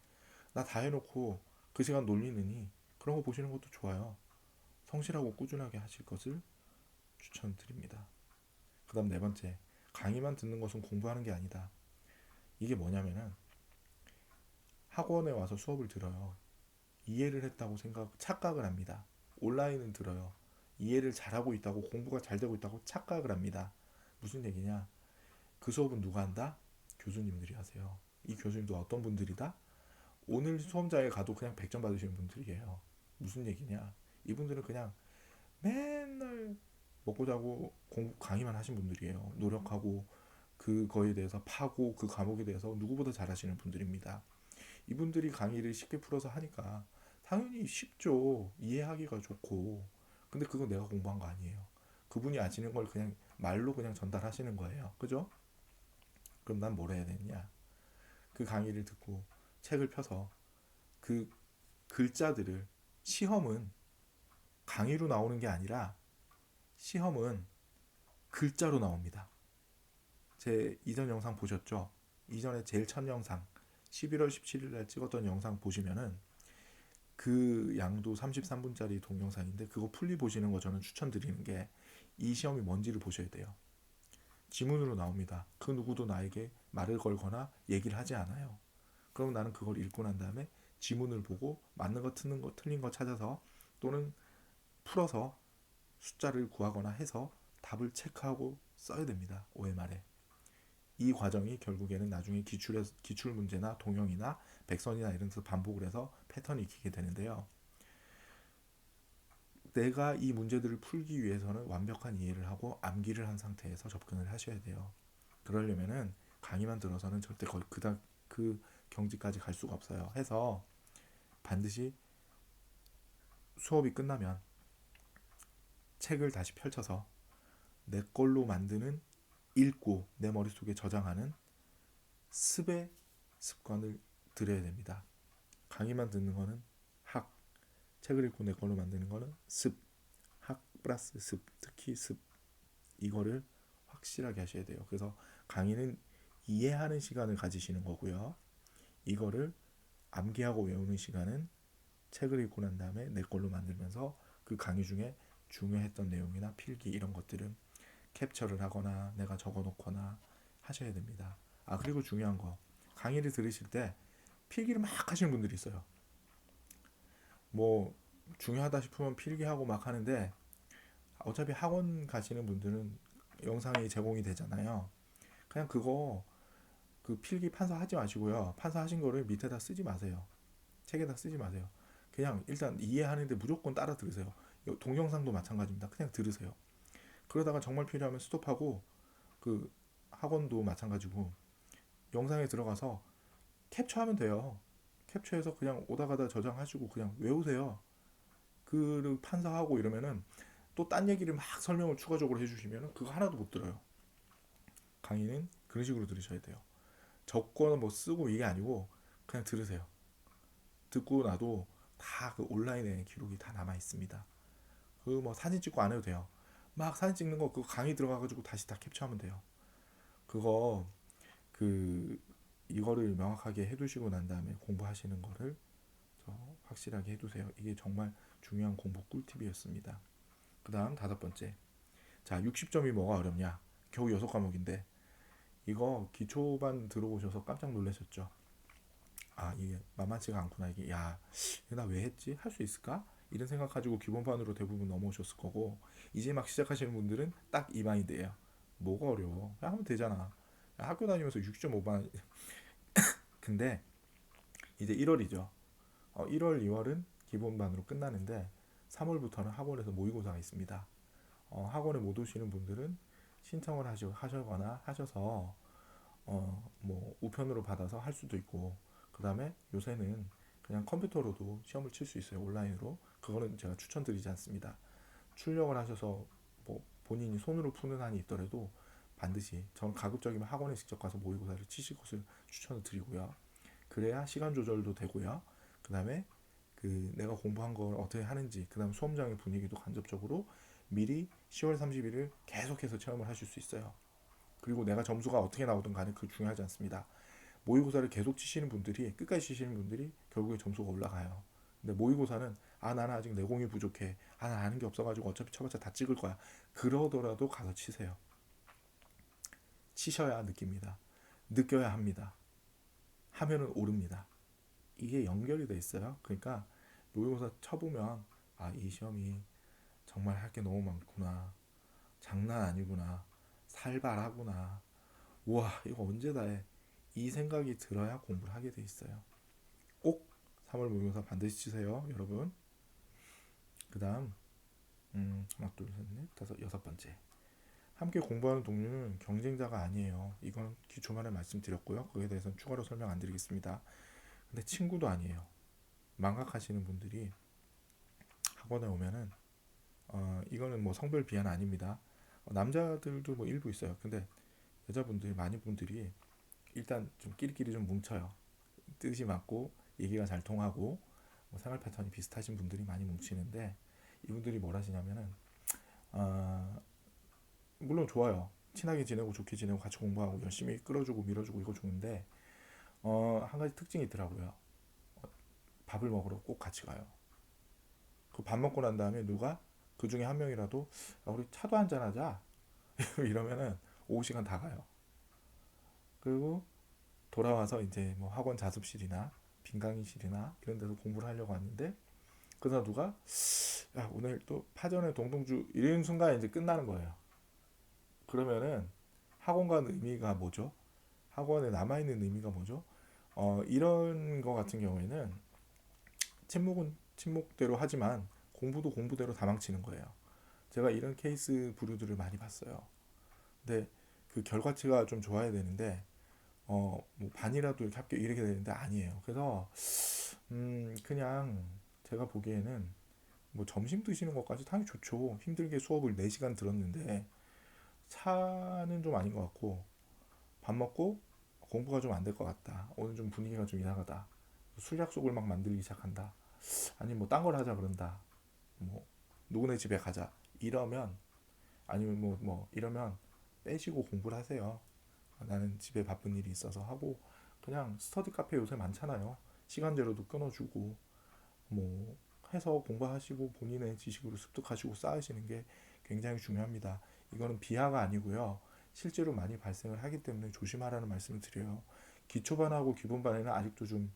나 다 해놓고 그 시간 놀리느니 그런 거 보시는 것도 좋아요. 성실하고 꾸준하게 하실 것을 추천드립니다. 그 다음 네 번째, 강의만 듣는 것은 공부하는 게 아니다. 이게 뭐냐면은 학원에 와서 수업을 들어요. 이해를 했다고 착각을 합니다. 온라인은 들어요. 이해를 잘하고 있다고, 공부가 잘 되고 있다고 착각을 합니다. 무슨 얘기냐? 그 수업은 누가 한다? 교수님들이 하세요. 이 교수님도 어떤 분들이다? 오늘 수험자에 가도 그냥 100점 받으시는 분들이에요. 무슨 얘기냐? 이분들은 그냥 맨날 먹고 자고 공부 강의만 하신 분들이에요. 노력하고 그거에 대해서 파고 그 과목에 대해서 누구보다 잘하시는 분들입니다. 이분들이 강의를 쉽게 풀어서 하니까 당연히 쉽죠. 이해하기가 좋고. 근데 그건 내가 공부한 거 아니에요. 그분이 아시는 걸 그냥 말로 그냥 전달하시는 거예요. 그죠? 그럼 난 뭘 해야 되냐? 그 강의를 듣고 책을 펴서 그 글자들을 시험은 강의로 나오는 게 아니라 시험은 글자로 나옵니다. 제 이전 영상 보셨죠? 이전에 제일 첫 영상 11월 17일 날 찍었던 영상 보시면은 그 양도 33분짜리 동영상인데 그거 풀리 보시는 거 저는 추천드리는 게 이 시험이 뭔지를 보셔야 돼요. 지문으로 나옵니다. 그 누구도 나에게 말을 걸거나 얘기를 하지 않아요. 그럼 나는 그걸 읽고 난 다음에 지문을 보고 맞는 거 틀린 거 찾아서 또는 풀어서 숫자를 구하거나 해서 답을 체크하고 써야 됩니다. OMR에. 이 과정이 결국에는 나중에 기출 문제나 동영이나 백선이나 이런 데서 반복을 해서 패턴이 익히게 되는데요. 내가 이 문제들을 풀기 위해서는 완벽한 이해를 하고 암기를 한 상태에서 접근을 하셔야 돼요. 그러려면은 강의만 들어서는 절대 거의 그 경지까지 갈 수가 없어요. 해서 반드시 수업이 끝나면 책을 다시 펼쳐서 내 걸로 만드는 읽고 내 머릿속에 저장하는 습의 습관을 들여야 됩니다. 강의만 듣는 거는 학, 책을 읽고 내 걸로 만드는 거는 습, 학 플러스 습, 특히 습 이거를 확실하게 하셔야 돼요. 그래서 강의는 이해하는 시간을 가지시는 거고요. 이거를 암기하고 외우는 시간은 책을 읽고 난 다음에 내 걸로 만들면서 그 강의 중에 중요했던 내용이나 필기 이런 것들은 캡처를 하거나 내가 적어 놓거나 하셔야 됩니다. 그리고 중요한 거. 강의를 들으실 때 필기를 막 하시는 분들이 있어요. 뭐 중요하다 싶으면 필기하고 막 하는데 어차피 학원 가시는 분들은 영상이 제공이 되잖아요. 그냥 그거 그 필기 판서하지 마시고요. 판서하신 거를 밑에다 쓰지 마세요. 책에다 쓰지 마세요. 그냥 일단 이해하는데 무조건 따라 들으세요. 동영상도 마찬가지입니다. 그냥 들으세요. 그러다가 정말 필요하면 스톱하고 그 학원도 마찬가지고 영상에 들어가서 캡처하면 돼요. 캡처해서 그냥 오다 가다 저장하시고 그냥 외우세요. 그 판사하고 이러면은 또 딴 얘기를 막 설명을 추가적으로 해주시면은 그거 하나도 못 들어요. 강의는 그런 식으로 들으셔야 돼요. 적거나 뭐 쓰고 이게 아니고 그냥 들으세요. 듣고 나도 다 그 온라인에 기록이 다 남아 있습니다. 그 뭐 사진 찍고 안 해도 돼요. 막 사진 찍는 거 그거 강의 들어가가지고 다시 다 캡처하면 돼요. 그거 그 이거를 명확하게 해두시고 난 다음에 공부하시는 거를 확실하게 해두세요. 이게 정말 중요한 공부 꿀팁이었습니다. 그 다음 다섯 번째. 자, 60점이 뭐가 어렵냐? 겨우 6과목인데 이거 기초반 들어오셔서 깜짝 놀라셨죠? 이게 만만치가 않구나. 이게 나 왜 했지? 할 수 있을까? 이런 생각 가지고 기본반으로 대부분 넘어오셨을 거고 이제 막 시작하시는 분들은 딱 이 마인드예요. 뭐가 어려워? 하면 되잖아. 학교 다니면서 6.5반 근데 이제 1월이죠. 1월, 2월은 기본반으로 끝나는데 3월부터는 학원에서 모의고사가 있습니다. 학원에 못 오시는 분들은 신청을 하시거나 하셔서 뭐 우편으로 받아서 할 수도 있고, 그 다음에 요새는 그냥 컴퓨터로도 시험을 칠 수 있어요. 온라인으로. 그거는 제가 추천드리지 않습니다. 출력을 하셔서 뭐 본인이 손으로 푸는 한이 있더라도 반드시, 저는 가급적이면 학원에 직접 가서 모의고사를 치실 것을 추천을 드리고요. 그래야 시간 조절도 되고요. 그 다음에 그 내가 공부한 걸 어떻게 하는지, 그 다음 수험장의 분위기도 간접적으로 미리 10월 31일 계속해서 체험을 하실 수 있어요. 그리고 내가 점수가 어떻게 나오든 간에 그 중요하지 않습니다. 모의고사를 계속 치시는 분들이, 끝까지 치시는 분들이 결국에 점수가 올라가요. 근데 모의고사는 나는 아직 내공이 부족해, 나 아는 게 없어가지고 어차피 쳐봤자 다 찍을 거야, 그러더라도 가서 치세요. 치셔야 느낍니다. 느껴야 합니다. 하면은 오릅니다. 이게 연결이 돼 있어요. 그러니까 모의고사 쳐보면 이 시험이 정말 할 게 너무 많구나, 장난 아니구나, 살벌하구나, 우와 이거 언제 다 해, 이 생각이 들어야 공부를 하게 돼 있어요. 꼭 3월 모의고사 반드시 치세요, 여러분. 그 다음 하나 둘셋넷 다섯, 여섯 번째, 함께 공부하는 동료는 경쟁자가 아니에요. 이건 기초만에 말씀드렸고요. 거기에 대해서는 추가로 설명 안 드리겠습니다. 근데 친구도 아니에요. 망각하시는 분들이 학원에 오면은 이거는 뭐 성별 비하는 아닙니다. 남자들도 뭐 일부 있어요. 근데 여자분들 많은 분들이 일단 좀 끼리끼리 좀 뭉쳐요. 뜻이 맞고 얘기가 잘 통하고 뭐 생활 패턴이 비슷하신 분들이 많이 뭉치는데, 이분들이 뭘 하시냐면은 어, 물론 좋아요. 친하게 지내고 좋게 지내고 같이 공부하고 열심히 끌어주고 밀어주고 이거 좋은데, 한 가지 특징이 있더라고요. 밥을 먹으러 꼭 같이 가요. 그 밥 먹고 난 다음에 누가 그 중에 한 명이라도 우리 차도 한잔 하자 이러면은 오후 시간 다 가요. 그리고 돌아와서 이제 뭐 학원 자습실이나 빈강의실이나 이런 데서 공부를 하려고 하는데, 그러다 누가 야 오늘 또 파전에 동동주 이런 순간 이제 끝나는 거예요. 그러면은 학원 간 의미가 뭐죠? 학원에 남아있는 의미가 뭐죠? 이런 거 같은 경우에는 침묵은 침묵대로 하지만 공부도 공부대로 다 망치는 거예요. 제가 이런 케이스 부류들을 많이 봤어요. 근데 그 결과치가 좀 좋아야 되는데 뭐 반이라도 이렇게 합격 이렇게 되는데 아니에요. 그래서 그냥 제가 보기에는 뭐 점심 드시는 것까지 당연히 좋죠. 힘들게 수업을 4시간 들었는데 차는 좀 아닌 것 같고, 밥 먹고 공부가 좀 안 될 것 같다, 오늘 좀 분위기가 좀 이상하다, 술 약속을 막 만들기 시작한다, 아니 뭐 딴 걸 하자 그런다, 뭐 누구네 집에 가자 이러면, 아니면 뭐 이러면 빼시고 공부를 하세요. 나는 집에 바쁜 일이 있어서 하고, 그냥 스터디 카페 요새 많잖아요. 시간제로도 끊어주고 뭐 해서 공부하시고 본인의 지식으로 습득하시고 쌓으시는 게 굉장히 중요합니다. 이거는 비하가 아니고요. 실제로 많이 발생을 하기 때문에 조심하라는 말씀을 드려요. 기초반하고 기본반에는 아직도 좀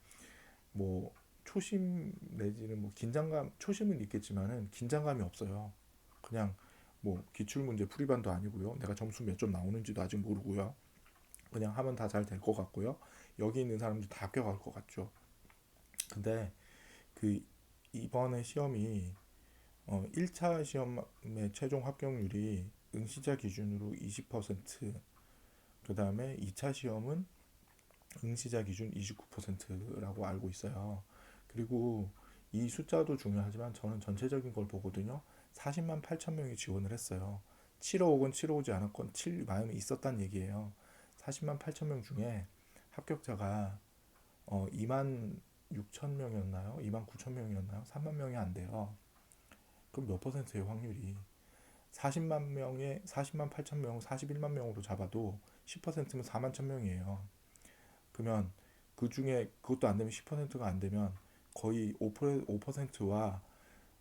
뭐 초심 내지는 뭐 긴장감, 초심은 있겠지만은 긴장감이 없어요. 그냥 뭐 기출문제 풀이반도 아니고요. 내가 점수 몇 점 나오는지도 아직 모르고요. 그냥 하면 다 잘 될 것 같고요. 여기 있는 사람들 다 합격할 것 같죠. 근데 그 이번에 시험이 1차 시험의 최종 합격률이 응시자 기준으로 20%, 그 다음에 2차 시험은 응시자 기준 29%라고 알고 있어요. 그리고 이 숫자도 중요하지만 저는 전체적인 걸 보거든요. 40만 8천 명이 지원을 했어요. 7호 치러 오지 않았건 7만이 있었단 얘기예요. 40만 8천 명 중에 합격자가 2만 6천 명이었나요? 2만 9천 명이었나요? 3만 명이 안 돼요. 그럼 몇 퍼센트의 확률이? 40만 명에 40만 8천 명, 41만 명으로 잡아도 10%면 4만 천 명이에요. 그러면 그 중에 그것도 안 되면 10%가 안 되면 거의 5%와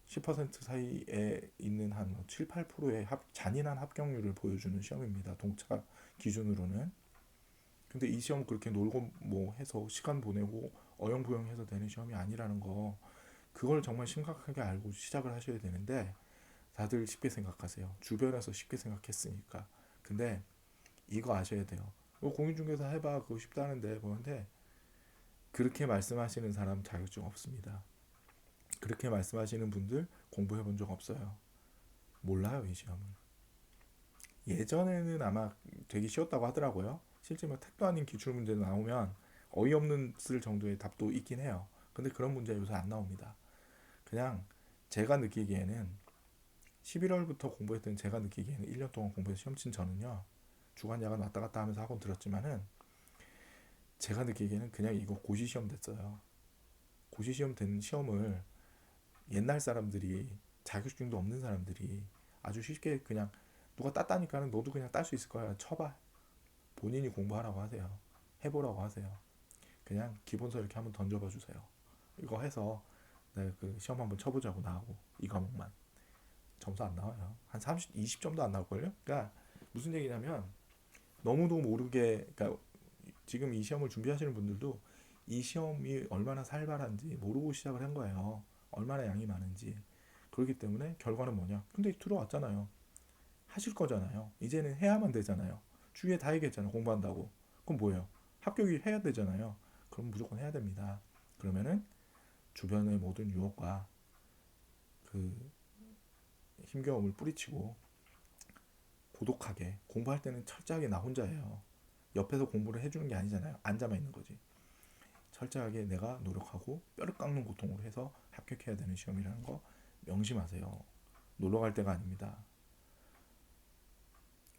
10% 사이에 있는 한 7, 8%의 잔인한 합격률을 보여주는 시험입니다. 동차 기준으로는. 근데 이 시험 그렇게 놀고 뭐 해서 시간 보내고 어영부영해서 되는 시험이 아니라는 거, 그걸 정말 심각하게 알고 시작을 하셔야 되는데 다들 쉽게 생각하세요. 주변에서 쉽게 생각했으니까. 근데 이거 아셔야 돼요. 공인중개사 해봐 그거 쉽다는데 뭐는데, 그렇게 말씀하시는 사람 자격증 없습니다. 그렇게 말씀하시는 분들 공부해 본 적 없어요. 몰라요, 이 시험을. 예전에는 아마 되게 쉬웠다고 하더라고요. 실제 뭐 택도 아닌 기출 문제 나오면 어이없는 쓸 정도의 답도 있긴 해요. 근데 그런 문제 요새 안 나옵니다. 그냥 제가 느끼기에는 11월부터 공부했던 제가 느끼기에는 1년 동안 공부해서 시험 친 저는요. 주간 야간 왔다 갔다 하면서 학원 들었지만은 제가 느끼기에는 그냥 이거 고시 시험 됐어요. 고시 시험 된 시험을 옛날 사람들이 자격증도 없는 사람들이 아주 쉽게 그냥 누가 땄다니까는 너도 그냥 딸 수 있을 거야. 쳐봐. 본인이 공부하라고 하세요. 해보라고 하세요. 그냥 기본서 이렇게 한번 던져봐 주세요. 이거 해서 내가 그 시험 한번 쳐보자고 나하고 이 과목만 점수 안 나와요. 한 30, 20점도 안 나올걸요? 그러니까 무슨 얘기냐면 너무도 모르게 그러니까 지금 이 시험을 준비하시는 분들도 이 시험이 얼마나 살벌한지 모르고 시작을 한 거예요. 얼마나 양이 많은지. 그렇기 때문에 결과는 뭐냐? 근데 들어왔잖아요. 하실 거잖아요. 이제는 해야만 되잖아요. 주위에 다 얘기했잖아요. 공부한다고. 그럼 뭐예요? 합격이 해야 되잖아요. 그럼 무조건 해야 됩니다. 그러면은 주변의 모든 유혹과 그 힘겨움을 뿌리치고 고독하게 공부할 때는 철저하게 나 혼자예요. 옆에서 공부를 해주는 게 아니잖아요. 앉아만 있는 거지. 철저하게 내가 노력하고 뼈를 깎는 고통으로 해서 합격해야 되는 시험이라는 거 명심하세요. 놀러 갈 때가 아닙니다.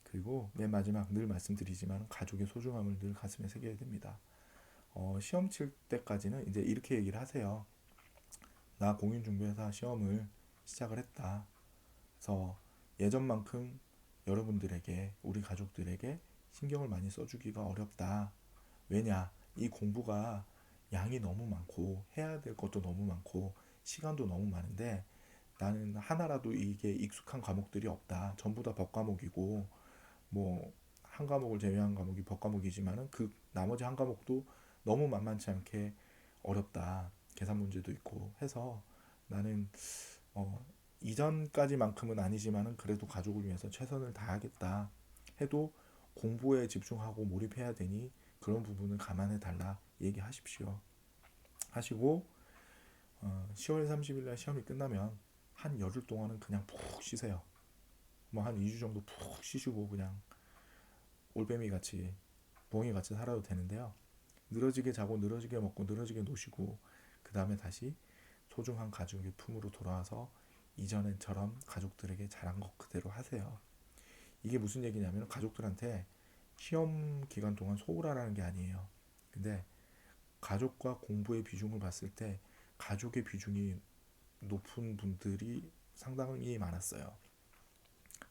그리고 맨 마지막 늘 말씀드리지만 가족의 소중함을 늘 가슴에 새겨야 됩니다. 시험 칠 때까지는 이제 이렇게 얘기를 하세요. 나 공인중개사 시험을 시작을 했다. 그래서 예전만큼 여러분들에게 우리 가족들에게 신경을 많이 써주기가 어렵다. 왜냐? 이 공부가 양이 너무 많고 해야 될 것도 너무 많고 시간도 너무 많은데 나는 하나라도 이게 익숙한 과목들이 없다. 전부 다 법과목이고 뭐 한 과목을 제외한 과목이 법과목이지만은 그 나머지 한 과목도 너무 만만치 않게 어렵다. 계산 문제도 있고 해서 나는 어, 이전까지만큼은 아니지만은 그래도 가족을 위해서 최선을 다하겠다 해도 공부에 집중하고 몰입해야 되니 그런 부분을 감안해 달라 얘기하십시오. 하시고 10월 30일 날 시험이 끝나면 한 열흘 동안은 그냥 푹 쉬세요. 뭐 한 2주 정도 푹 쉬시고 그냥 올빼미 같이 멍이 같이 살아도 되는데요. 늘어지게 자고 늘어지게 먹고 늘어지게 노시고 그 다음에 다시 소중한 가족의 품으로 돌아와서 이전처럼 가족들에게 잘한 것 그대로 하세요. 이게 무슨 얘기냐면 가족들한테 시험 기간 동안 소홀하라는 게 아니에요. 근데 가족과 공부의 비중을 봤을 때 가족의 비중이 높은 분들이 상당히 많았어요.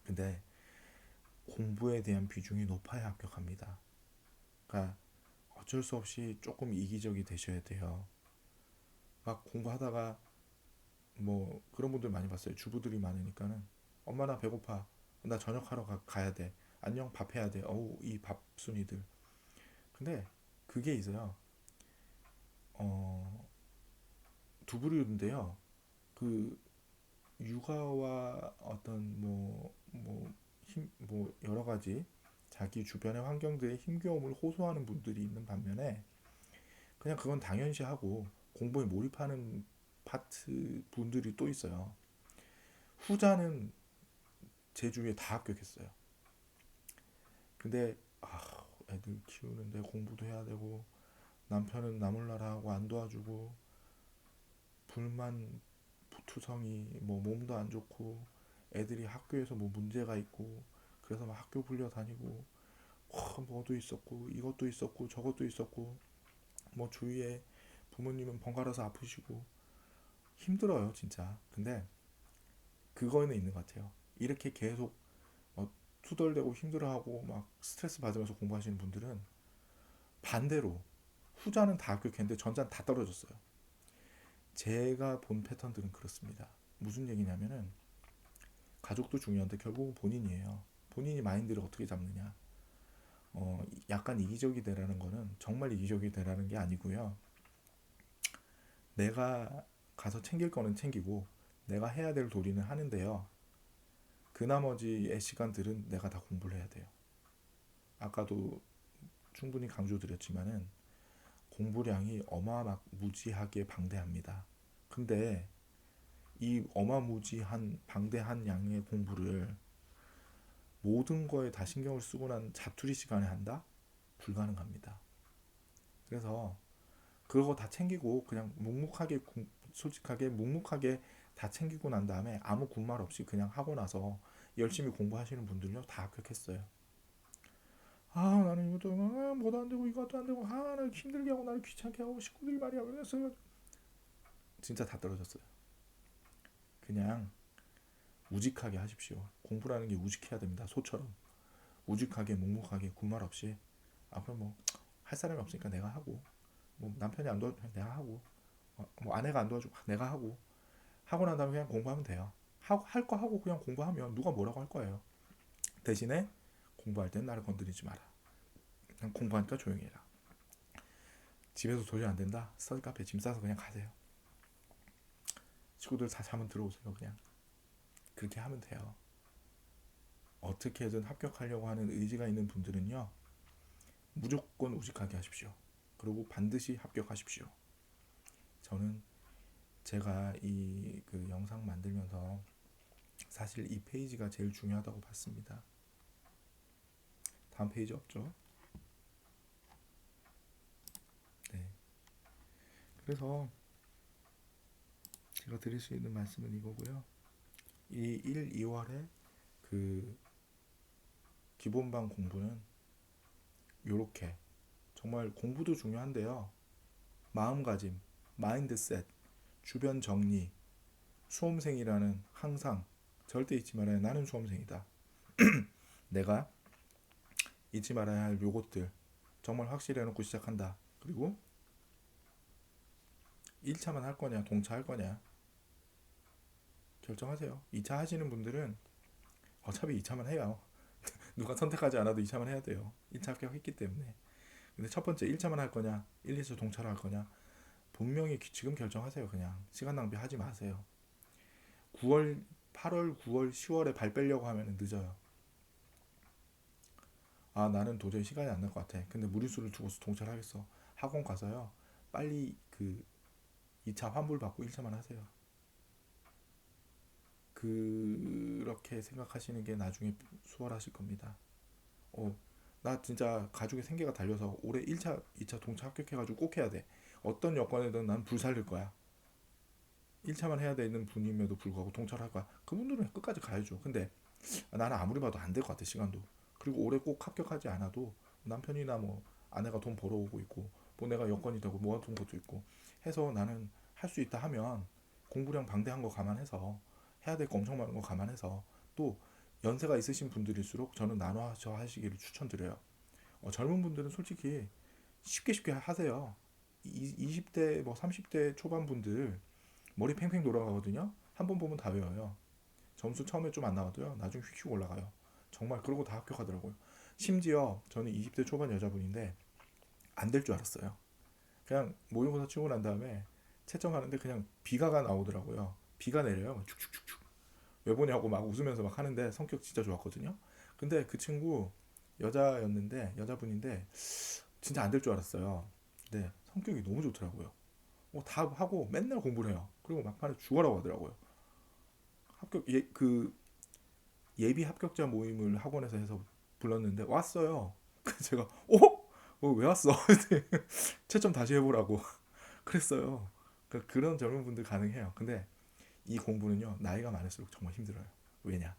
근데 공부에 대한 비중이 높아야 합격합니다. 그러니까 어쩔 수 없이 조금 이기적이 되셔야 돼요. 막 공부하다가 뭐 그런 분들 많이 봤어요. 주부들이 많으니까는 엄마 나 배고파. 나 저녁하러 가야 돼. 안녕 밥 해야 돼. 어우 이 밥순이들. 근데 그게 있어요. 어, 두 부류인데요. 그 육아와 어떤 뭐 여러 가지 자기 주변의 환경들의 힘겨움을 호소하는 분들이 있는 반면에 그냥 그건 당연시하고 공부에 몰입하는 파트 분들이 또 있어요. 후자는 제 주위에 다 합격했어요. 근데 애들 키우는데 공부도 해야 되고 남편은 나 몰라라 하고 안 도와주고 불만 투성이 뭐 몸도 안 좋고 애들이 학교에서 뭐 문제가 있고 그래서 막 학교 불려 다니고 뭐도 있었고 이것도 있었고 저것도 있었고 뭐 주위에 부모님은 번갈아서 아프시고 힘들어요 진짜. 근데 그거는 있는 것 같아요. 이렇게 계속 투덜대고 힘들어하고 막 스트레스 받으면서 공부하시는 분들은 반대로 후자는 다 합격했는데 전자는 다 떨어졌어요. 제가 본 패턴들은 그렇습니다. 무슨 얘기냐면은 가족도 중요한데 결국은 본인이에요. 본인이 마인드를 어떻게 잡느냐. 약간 이기적이 되라는 거는 정말 이기적이 되라는 게 아니고요. 내가 가서 챙길 거는 챙기고 내가 해야 될 도리는 하는데요. 그 나머지의 시간들은 내가 다 공부를 해야 돼요. 아까도 충분히 강조드렸지만은 공부량이 어마무지하게 방대합니다. 근데 이 어마무지한 방대한 양의 공부를 모든 거에 다 신경을 쓰고 난 자투리 시간에 한다? 불가능합니다. 그래서 그거 다 챙기고 그냥 솔직하게 묵묵하게 다 챙기고 난 다음에 아무 군말 없이 그냥 하고 나서 열심히 공부하시는 분들요 다 합격했어요. 아 나는 이것도 뭐도 안 되고 이것도 안 되고 나는 힘들게 하고 나는 귀찮게 하고 식구들이 말이야 그래서 진짜 다 떨어졌어요. 그냥 우직하게 하십시오. 공부라는 게 우직해야 됩니다. 소처럼 우직하게 묵묵하게 군말 없이 그럼 뭐 할 사람이 없으니까 내가 하고 뭐 남편이 안 도와주면 내가 하고 뭐 아내가 안 도와주면 내가 하고 난 다음에 그냥 공부하면 돼요. 할 거 하고 그냥 공부하면 누가 뭐라고 할 거예요. 대신에 공부할 땐 나를 건드리지 마라. 그냥 공부하니까 조용히 해라. 집에서 도저히 안 된다? 스터디 카페 짐 싸서 그냥 가세요. 친구들 다 자면 들어오세요. 그냥 그렇게 하면 돼요. 어떻게든 합격하려고 하는 의지가 있는 분들은요 무조건 우직하게 하십시오. 그리고 반드시 합격하십시오. 저는 제가 이 그 영상 만들면서 사실 이 페이지가 제일 중요하다고 봤습니다. 다음 페이지 없죠? 네. 그래서 제가 드릴 수 있는 말씀은 이거고요. 이 1, 2월에 그 기본반 공부는 요렇게 정말 공부도 중요한데요. 마음가짐, 마인드셋, 주변 정리, 수험생이라는 항상 절대 잊지 말아야 나는 수험생이다. 내가 잊지 말아야 할 요것들 정말 확실히 해놓고 시작한다. 그리고 1차만 할 거냐 동차 할 거냐 결정하세요. 2차 하시는 분들은 어차피 2차만 해요. 누가 선택하지 않아도 2차만 해야 돼요. 1차 합격했기 때문에. 근데 첫 번째 1차만 할 거냐 1, 2차 동차를 할 거냐 분명히 지금 결정하세요. 그냥 시간 낭비하지 마세요. 9월 8월 9월 10월에 발 빼려고 하면 늦어요. 나는 도저히 시간이 안 날 것 같아. 근데 무리수를 두고서 동차를 하겠어. 학원 가서요. 빨리 그 2차 환불 받고 1차만 하세요. 그렇게 생각하시는 게 나중에 수월하실 겁니다. 나 진짜 가족의 생계가 달려서 올해 1차, 2차 동차 합격해가지고 꼭 해야 돼. 어떤 여건에든 난 불살릴 거야. 1차만 해야 되는 분임에도 불구하고 동차를 할 거야. 그분들은 끝까지 가야죠. 근데 나는 아무리 봐도 안 될 것 같아, 시간도. 그리고 올해 꼭 합격하지 않아도 남편이나 뭐 아내가 돈 벌어오고 있고, 뭐 내가 여건이 되고 모아둔 것도 있고 해서 나는 할 수 있다 하면 공부량 방대한 거 감안해서 해야 될 거 엄청 많은 거 감안해서 또 연세가 있으신 분들일수록 저는 나눠서 하시기를 추천드려요. 젊은 분들은 솔직히 쉽게 하세요. 20대 뭐 30대 초반 분들 머리 팽팽 돌아가거든요. 한 번 보면 다 외워요. 점수 처음에 좀 안 나와도요. 나중에 휙휙 올라가요. 정말 그러고 다 합격하더라고요. 심지어 저는 20대 초반 여자분인데 안 될 줄 알았어요. 그냥 모의고사 치고 난 다음에 채점하는데 그냥 비가가 나오더라고요. 비가 내려요. 축축축축. 왜 보냐고 막 웃으면서 막 하는데 성격 진짜 좋았거든요. 근데 그 친구 여자분인데 진짜 안 될 줄 알았어요. 근데 성격이 너무 좋더라고요. 다 하고 맨날 공부를 해요. 그리고 막판에 죽어라고 하더라고요. 그 예비 합격자 모임을 학원에서 해서 불렀는데 왔어요. 그래서 제가 왜 왔어? 채점 다시 해보라고 그랬어요. 그러니까 그런 젊은 분들 가능해요. 근데 이 공부는요 나이가 많을수록 정말 힘들어요. 왜냐?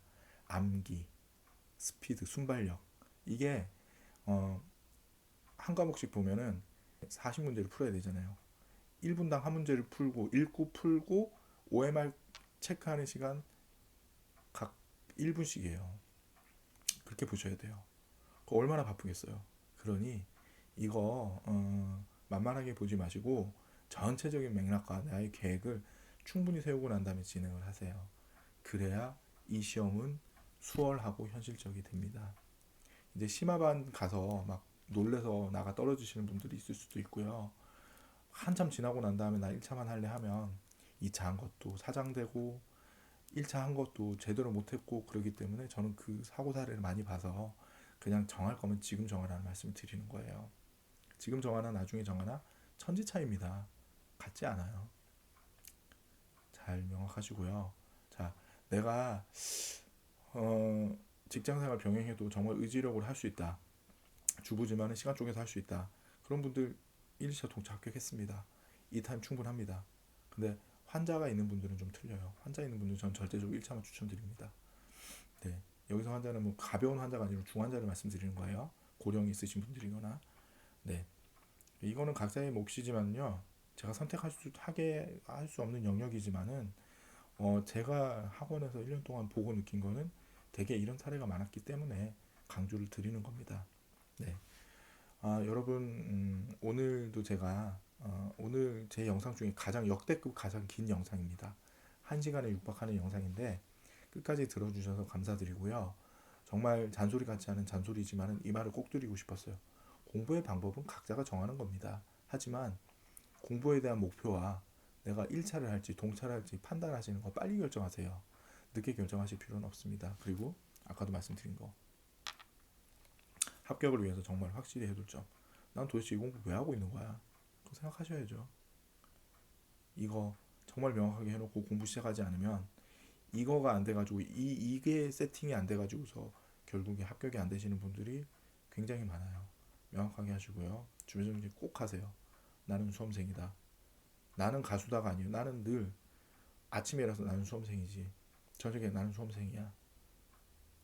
암기, 스피드, 순발력 이게 어, 한 과목씩 보면은 40문제를 풀어야 되잖아요. 1분당 한 문제를 풀고 읽고 풀고 OMR 체크하는 시간 각 1분씩이에요. 그렇게 보셔야 돼요. 얼마나 바쁘겠어요. 그러니 이거 만만하게 보지 마시고 전체적인 맥락과 나의 계획을 충분히 세우고 난 다음에 진행을 하세요. 그래야 이 시험은 수월하고 현실적이 됩니다. 이제 심화반 가서 막 놀래서 나가 떨어지시는 분들이 있을 수도 있고요. 한참 지나고 난 다음에 나 1차만 할래 하면 2차 한 것도 사장되고 1차 한 것도 제대로 못했고 그러기 때문에 저는 그 사고 사례를 많이 봐서 그냥 정할 거면 지금 정하라는 말씀을 드리는 거예요. 지금 정하나 나중에 정하나 천지 차이입니다. 같지 않아요. 잘 명확하시고요. 자, 내가 직장생활 병행해도 정말 의지력으로 할 수 있다. 주부지만은 시간 쪼개서 할 수 있다. 그런 분들 1차 동차 합격했습니다. 이 타임 충분합니다. 근데 환자가 있는 분들은 좀 틀려요. 환자 있는 분들은 전 절대적으로 1차만 추천드립니다. 네. 여기서 환자는 뭐 가벼운 환자가 아니라 중환자를 말씀드리는 거예요. 고령이 있으신 분들이거나. 네. 이거는 각자의 몫이지만요. 제가 하게 할 수 없는 영역이지만은 제가 학원에서 1년 동안 보고 느낀 거는 되게 이런 사례가 많았기 때문에 강조를 드리는 겁니다. 네. 여러분, 오늘도 제가 오늘 제 영상 중에 가장 역대급 가장 긴 영상입니다. 1시간에 육박하는 영상인데 끝까지 들어주셔서 감사드리고요. 정말 잔소리 같지 않은 잔소리지만 이 말을 꼭 드리고 싶었어요. 공부의 방법은 각자가 정하는 겁니다. 하지만 공부에 대한 목표와 내가 1차를 할지 동차를 할지 판단하시는 거 빨리 결정하세요. 늦게 결정하실 필요는 없습니다. 그리고 아까도 말씀드린 거 합격을 위해서 정말 확실히 해둘 점. 난 도대체 이 공부 왜 하고 있는 거야? 그거 생각하셔야죠. 이거 정말 명확하게 해놓고 공부 시작하지 않으면 이거가 안 돼가지고 이게 세팅이 안 돼가지고서 결국에 합격이 안 되시는 분들이 굉장히 많아요. 명확하게 하시고요. 주변 정리 꼭 하세요. 나는 수험생이다. 나는 가수다가 아니에요. 나는 늘 아침에 일어나서 나는 수험생이지. 저녁에 나는 수험생이야.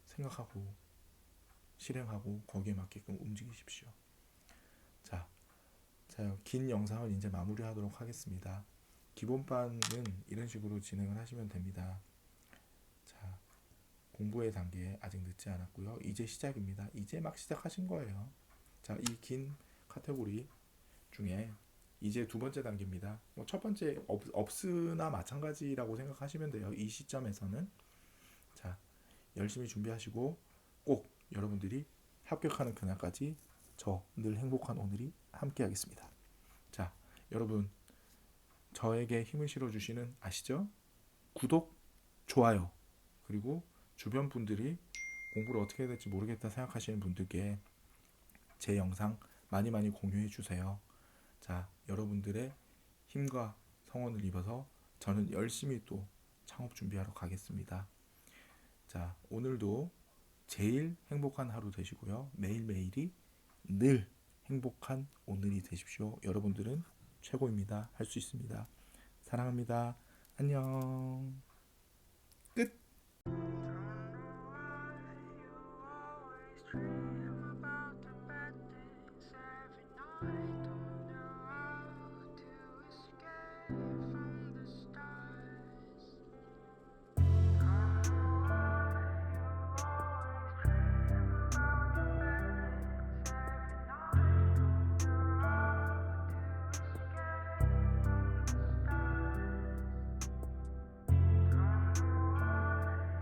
생각하고 실행하고 거기에 맞게끔 움직이십시오. 자, 긴 영상을 이제 마무리하도록 하겠습니다. 기본반은 이런 식으로 진행을 하시면 됩니다. 자, 공부의 단계 아직 늦지 않았고요. 이제 시작입니다. 이제 막 시작하신 거예요. 자, 이 긴 카테고리 중에 이제 두 번째 단계입니다. 첫 번째 업스나 마찬가지라고 생각하시면 돼요. 이 시점에서는. 자, 열심히 준비하시고 꼭 여러분들이 합격하는 그날까지 저 늘 행복한 오늘이 함께 하겠습니다. 자, 여러분 저에게 힘을 실어주시는 아시죠? 구독, 좋아요 그리고 주변 분들이 공부를 어떻게 해야 될지 모르겠다 생각하시는 분들께 제 영상 많이 많이 공유해 주세요. 자, 여러분들의 힘과 성원을 입어서 저는 열심히 또 창업 준비하러 가겠습니다. 자, 오늘도 제일 행복한 하루 되시고요. 매일매일이 늘 행복한 오늘이 되십시오. 여러분들은 최고입니다. 할 수 있습니다. 사랑합니다. 안녕. 끝.